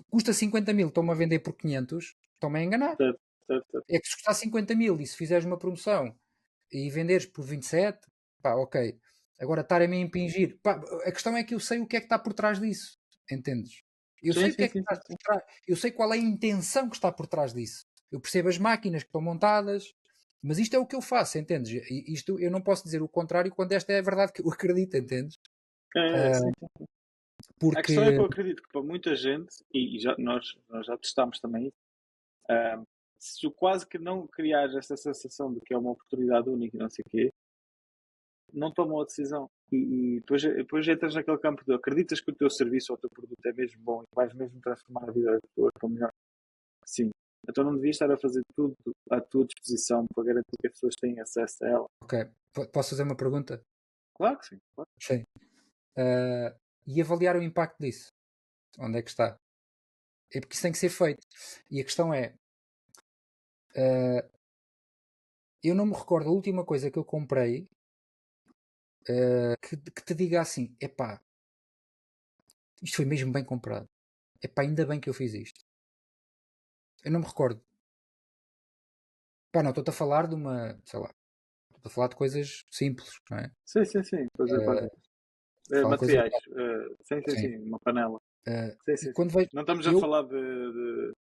Custa 50 mil, estão-me a vender por 500, estão-me a enganar. certo, certo, certo. É que se custar 50 mil e se fizeres uma promoção e venderes por 27, pá, ok. Agora estarem-me a impingir, pá, a questão é que eu sei o que é que está por trás disso, entendes? Eu Sim, sei o que sim, é que sim, sim, está sim. por trás, eu sei qual é a intenção que está por trás disso. Eu percebo as máquinas que estão montadas, mas isto é o que eu faço, entendes? E isto eu não posso dizer o contrário quando esta é a verdade que eu acredito, entendes? Sim. A questão é Porque que eu acredito que para muita gente, e nós já testámos também isso, ah, se tu quase que não criares esta sensação de que é uma oportunidade única e não sei o quê, não tomam a decisão. E depois entras naquele campo de acreditas que o teu serviço ou o teu produto é mesmo bom e vais mesmo transformar a vida das pessoas para melhor. Sim. Então não devias estar a fazer tudo à tua disposição para garantir que as pessoas têm acesso a ela. ok, posso fazer uma pergunta? Claro que sim. Claro. Sim. E avaliar o impacto disso. Onde é que está? É porque isso tem que ser feito. E a questão é, uh, eu não me recordo a última coisa que eu comprei que te diga assim, epá, isto foi mesmo bem comprado. Epá, ainda bem que eu fiz isto. Eu não me recordo. Pá, não, estou-te a falar de uma, sei lá, estou a falar de coisas simples, não é? Sim, sim, sim. Coisas Uh, básicas. Falo de coisas Materiais. Sim, sim, assim. sim. Uma panela. Sim, E sim, sim. quando vejo, Não estamos a eu, falar de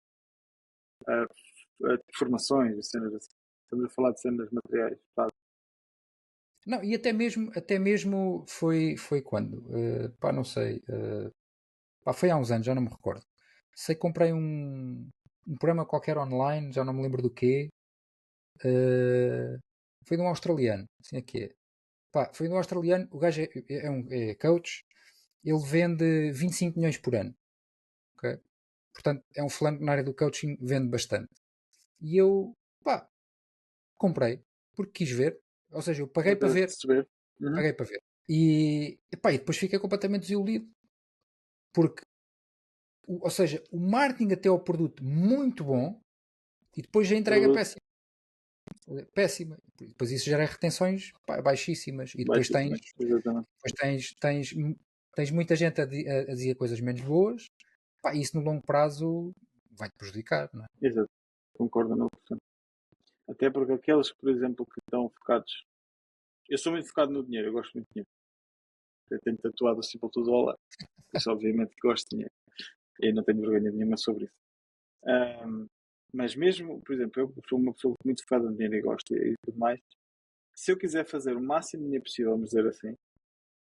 formações, de cenas assim. Estamos a falar de cenas materiais. Claro. Não, e até mesmo foi quando? Pá, não sei. Pá, foi há uns anos, já não me recordo. Sei que comprei um programa qualquer online, já não me lembro do quê. Foi de um australiano. Assim é que é. Pá, foi de um australiano. O gajo é coach. Ele vende 25 milhões por ano. Ok? Portanto, é um fulano que na área do coaching vende bastante. E eu, pá, comprei. Porque quis ver. Ou seja, eu paguei Para para ver. perceber. Uhum. Paguei para ver. E depois fiquei completamente desiludido. Porque, ou seja, o marketing até ao produto muito bom e depois a entrega Produto péssima. Péssima. Depois isso gera retenções baixíssimas. E depois baixíssimo. Exatamente. tens muita gente a dizer coisas menos boas. Pá, e isso no longo prazo vai-te prejudicar, não é? Exato. Concordo 100%. Até porque aqueles, por exemplo, que estão focados. Eu sou muito focado no dinheiro, eu gosto muito de dinheiro. Eu tenho tatuado assim por tudo ao lado. Por isso, obviamente, que gosto de dinheiro. E não tenho vergonha nenhuma sobre isso. Mas mesmo, por exemplo, eu sou uma pessoa muito focada no dinheiro e gosto e tudo mais. Se eu quiser fazer o máximo de dinheiro possível, vamos dizer assim,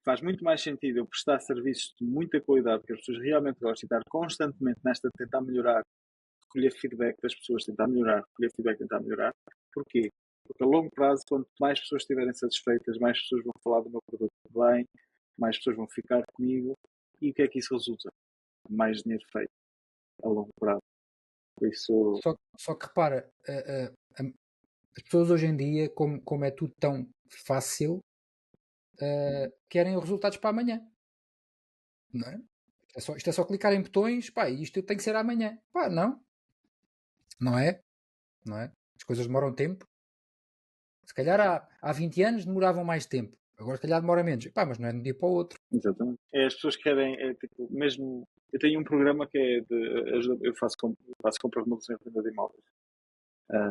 faz muito mais sentido eu prestar serviços de muita qualidade que as pessoas realmente gostam e estar constantemente nesta de tentar melhorar, recolher feedback das pessoas, tentar melhorar, recolher feedback, tentar melhorar. Porquê? Porque a longo prazo, quanto mais pessoas estiverem satisfeitas, mais pessoas vão falar do meu produto bem, mais pessoas vão ficar comigo. E o que é que isso resulta? Mais dinheiro feito a longo prazo. Por isso, Só que repara, as pessoas hoje em dia, como é tudo tão fácil, querem os resultados para amanhã. Não é? Isto é só clicar em botões, pá, isto tem que ser amanhã. Pá, não. Não é? Não é? As coisas demoram tempo. Se calhar há 20 anos demoravam mais tempo. Agora se calhar demora menos. Pá, mas não é de um dia para o outro. exatamente. É, as pessoas querem, é tipo, mesmo. Eu tenho um programa que é de ajuda, eu faço compra de remodelação e venda de imóveis.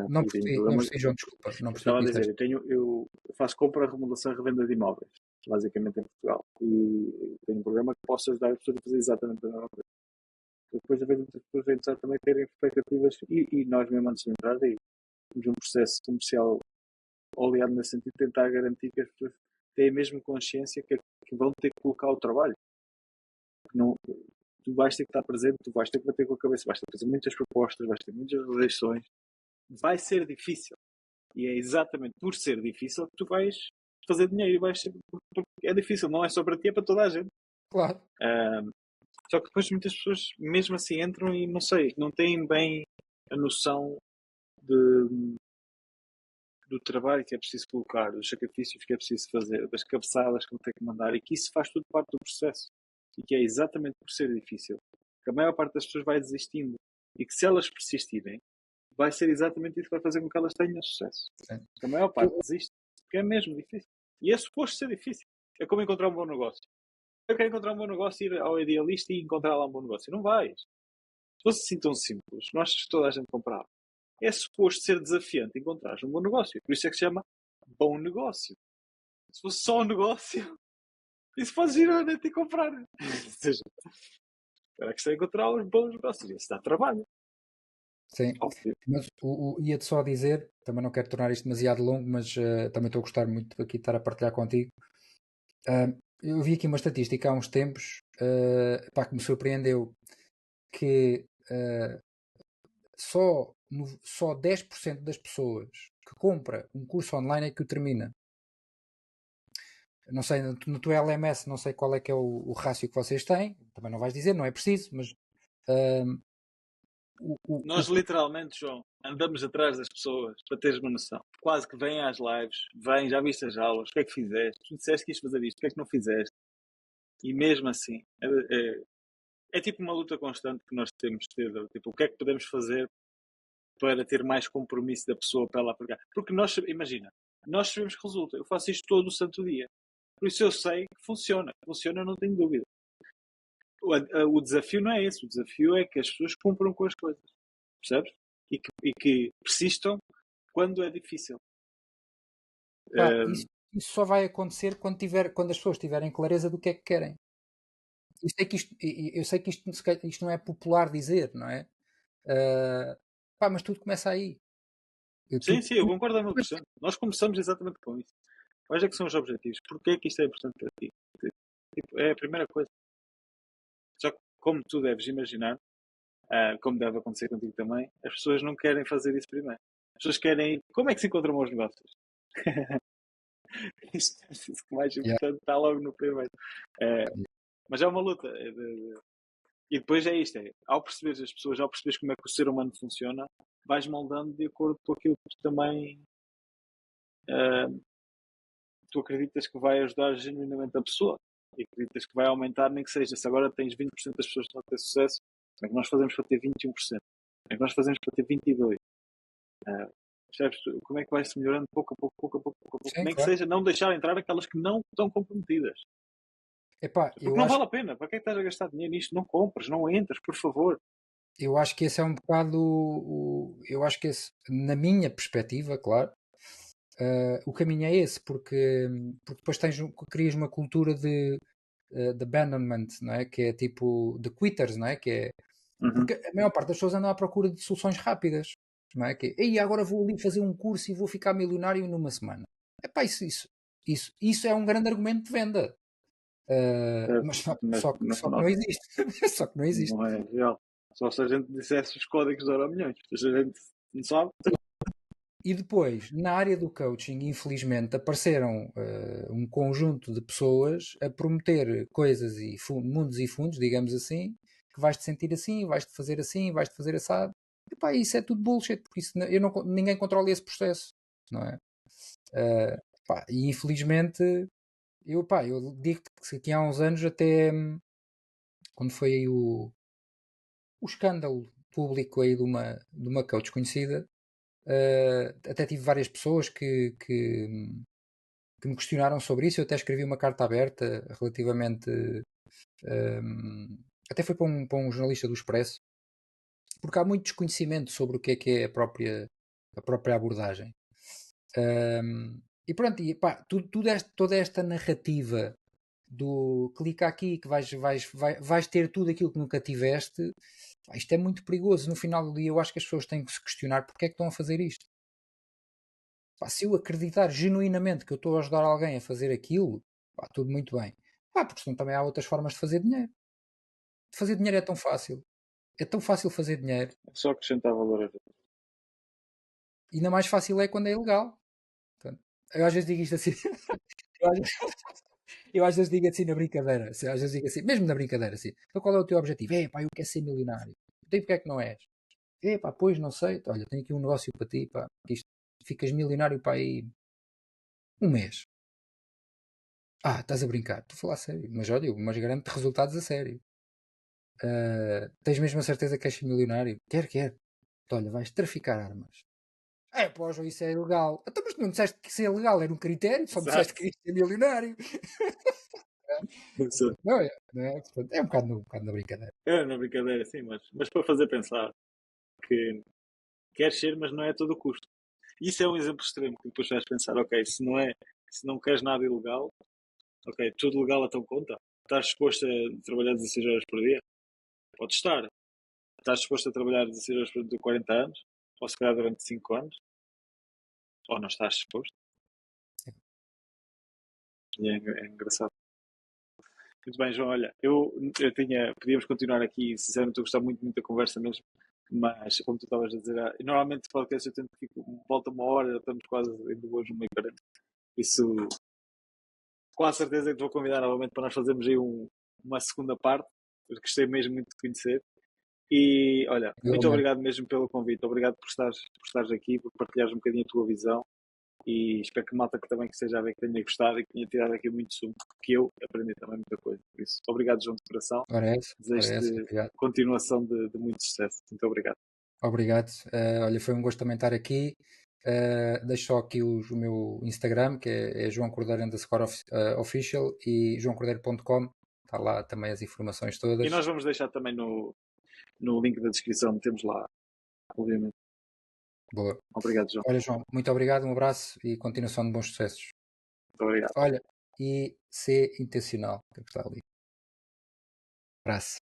Não E tenho um não programa. percebi, João, desculpa. Não Eu percebi o estava a que dizer, disseste. eu faço compra, remodelação e revenda de imóveis, basicamente em Portugal. E tenho um programa que posso ajudar as pessoas a fazer exatamente a mesma coisa. Depois, às vezes, muitas pessoas é necessário também terem expectativas, e nós mesmo antes de entrar aí, temos um processo comercial oleado nesse sentido, tentar garantir que as pessoas têm mesmo consciência que vão ter que colocar o trabalho. Não, tu vais ter que estar presente, tu vais ter que bater com a cabeça, vais ter que fazer muitas propostas, vais ter muitas rejeições. Vai ser difícil. E é exatamente por ser difícil que tu vais fazer dinheiro e vais ser. É difícil, não é só para ti, é para toda a gente. Claro. Só que depois muitas pessoas, mesmo assim, entram e não sei, não têm bem a noção do trabalho que é preciso colocar, dos sacrifícios que é preciso fazer, das cabeçadas que vão ter que mandar e que isso faz tudo parte do processo. E que é exatamente por ser difícil que a maior parte das pessoas vai desistindo. E que se elas persistirem, vai ser exatamente isso que vai fazer com que elas tenham sucesso. Sim. A maior parte desiste porque é mesmo difícil. E é suposto ser difícil. É como encontrar um bom negócio. Eu quero encontrar um bom negócio, ir ao idealista e encontrar lá um bom negócio. Não vais. Se fosse assim tão simples, não achas que toda a gente comprava? É suposto ser desafiante encontrar um bom negócio. Por isso é que se chama bom negócio. Se fosse só um negócio, isso podes ir à net e comprar. Ou seja, a questão é encontrar os bons negócios. Isso dá trabalho. Sim. Óbvio. Mas ia-te só dizer, também não quero tornar isto demasiado longo, mas também estou a gostar muito aqui de estar a partilhar contigo. Eu vi aqui uma estatística há uns tempos pá, que me surpreendeu que só 10% das pessoas que compra um curso online é que o termina. Não sei, no teu LMS não sei qual é que é o rácio que vocês têm, também não vais dizer, não é preciso, mas Nós literalmente, João, andamos atrás das pessoas para teres uma noção. Quase que vêm às lives, vêm, já viste as aulas, o que é que fizeste? Tu disseste que ias fazer isto, o que é que não fizeste? E mesmo assim, é tipo uma luta constante que nós temos de ter. Tipo, o que é que podemos fazer para ter mais compromisso da pessoa para ela pegar? Porque nós, imagina, nós sabemos que resulta. Eu faço isto todo o santo dia. Por isso eu sei que funciona. Funciona, não tenho dúvida. O desafio não é esse. O desafio é que as pessoas cumpram com as coisas. Percebes? E que persistam quando é difícil. pá, isso só vai acontecer quando as pessoas tiverem clareza do que é que querem. Eu sei que isto não é popular dizer, não é? Mas tudo começa aí. Sim, eu concordo a 1000%. Nós começamos exatamente com isso. Quais é que são os objetivos? Porquê é que isto é importante para ti? Tipo, é a primeira coisa. Só que, como tu deves imaginar, como deve acontecer contigo também, as pessoas não querem fazer isso primeiro. As pessoas querem ir. Como é que se encontram bons negócios? Isto é isso que mais Yeah. importante está logo no primeiro. Mas é uma luta. E depois é isto: ao perceberes as pessoas, ao perceberes como é que o ser humano funciona, vais moldando de acordo com aquilo que tu também tu acreditas que vai ajudar genuinamente a pessoa. E acreditas que vai aumentar, nem que seja. Se agora tens 20% das pessoas que estão a ter sucesso, como é que nós fazemos para ter 21%? Como é que nós fazemos para ter 22%? Percebes? Como é que vai-se melhorando pouco a pouco, pouco a pouco, pouco a pouco? Sim, Nem que claro. seja não deixar entrar aquelas que não estão comprometidas. Epá, Porque não vale a pena. Para que é que estás a gastar dinheiro nisto? Não compres, não entres, por favor. eu acho que esse é um bocado eu acho que esse, na minha perspectiva, claro, o caminho é esse, porque depois crias uma cultura de abandonment, não é? Que é tipo de quitters, não é? Que é, porque a maior parte das pessoas andam à procura de soluções rápidas, não é? Que é, ei, agora vou ali fazer um curso e vou ficar milionário numa semana. Epá, isso é um grande argumento de venda. Mas Mas só que não existe. Só que não existe. não é real. Só se a gente dissesse os códigos de Euromilhões. Se a gente não sabe. E depois, na área do coaching, infelizmente, apareceram um conjunto de pessoas a prometer coisas e mundos e fundos, digamos assim, que vais-te sentir assim, vais-te fazer assim, vais-te fazer assado. E pá, isso é tudo bullshit, porque isso, ninguém controla esse processo, não é? Pá, e infelizmente, eu digo-te que aqui há uns anos, até quando foi aí o escândalo público aí de uma coach conhecida, até tive várias pessoas que me questionaram sobre isso. Eu até escrevi uma carta aberta relativamente. Até foi para um jornalista do Expresso, porque há muito desconhecimento sobre o que é a própria abordagem. E pronto, e pá, toda esta narrativa do clica aqui que vais ter tudo aquilo que nunca tiveste, pá, isto é muito perigoso. No final do dia, eu acho que as pessoas têm que se questionar porque é que estão a fazer isto. Pá, se eu acreditar genuinamente que eu estou a ajudar alguém a fazer aquilo, pá, tudo muito bem. Pá, porque senão também há outras formas de fazer dinheiro. Fazer dinheiro é tão fácil. É tão fácil fazer dinheiro. Só acrescentar valor a vida. E ainda mais fácil é quando é ilegal. Portanto, eu às vezes digo isto assim. eu, às vezes, eu às vezes digo assim na brincadeira. Às vezes digo assim, mesmo na brincadeira, assim. Então qual é o teu objetivo? Pá, eu quero ser milionário. Então porque é que não és? Pá, pois não sei. Olha, tenho aqui um negócio para ti, pá. Isto, ficas milionário para aí um mês. Estás a brincar. Estou a falar a sério. Mas olha, mas garanto resultados a sério. Tens mesmo a certeza que és milionário? Quer. Então, olha, vais traficar armas. Pô, João, isso é ilegal. Então, mas tu não disseste que isso é ilegal, era um critério, só disseste que querias ser milionário. Não é? Portanto, é um bocado na brincadeira. É na brincadeira, sim, mas para fazer pensar que queres ser, mas não é a todo custo. Isso é um exemplo extremo que depois vais pensar, ok, se não queres nada ilegal, ok, tudo legal a teu conta. Estás disposto a trabalhar 16 horas por dia? Pode estar. Estás disposto a trabalhar 16 horas por dia durante 40 anos? Ou se calhar durante 5 anos? Ou não estás disposto? E é engraçado. Muito bem, João, olha, podíamos continuar aqui, sinceramente estou a gostar muito, muito da conversa mesmo, mas como tu estavas a dizer, normalmente o podcast eu tento que volta uma hora, já estamos quase em 2h40. Isso, com a certeza que te vou convidar novamente para nós fazermos aí uma segunda parte, porque gostei mesmo muito de conhecer. E olha, muito Igualmente. obrigado mesmo pelo convite, obrigado por estares aqui, por partilhares um bocadinho a tua visão e espero que a malta que também que esteja a ver que tenha gostado e que tenha tirado aqui muito sumo, porque eu aprendi também muita coisa. Por isso, obrigado, João, de coração. Ora é essa, Desejo-te obrigado. continuação de muito sucesso. Muito obrigado. Obrigado. Olha, foi um gosto também estar aqui. Deixo só aqui o meu Instagram, que é João Cordeiro _official e joãocordeiro.com. Está lá também as informações E todas. nós vamos deixar também no link da descrição, temos lá, obviamente. Boa. Obrigado, João. Olha, João, muito obrigado, um abraço e continuação de bons sucessos. Muito obrigado. Olha, e ser intencional, que é o que está ali. Abraço.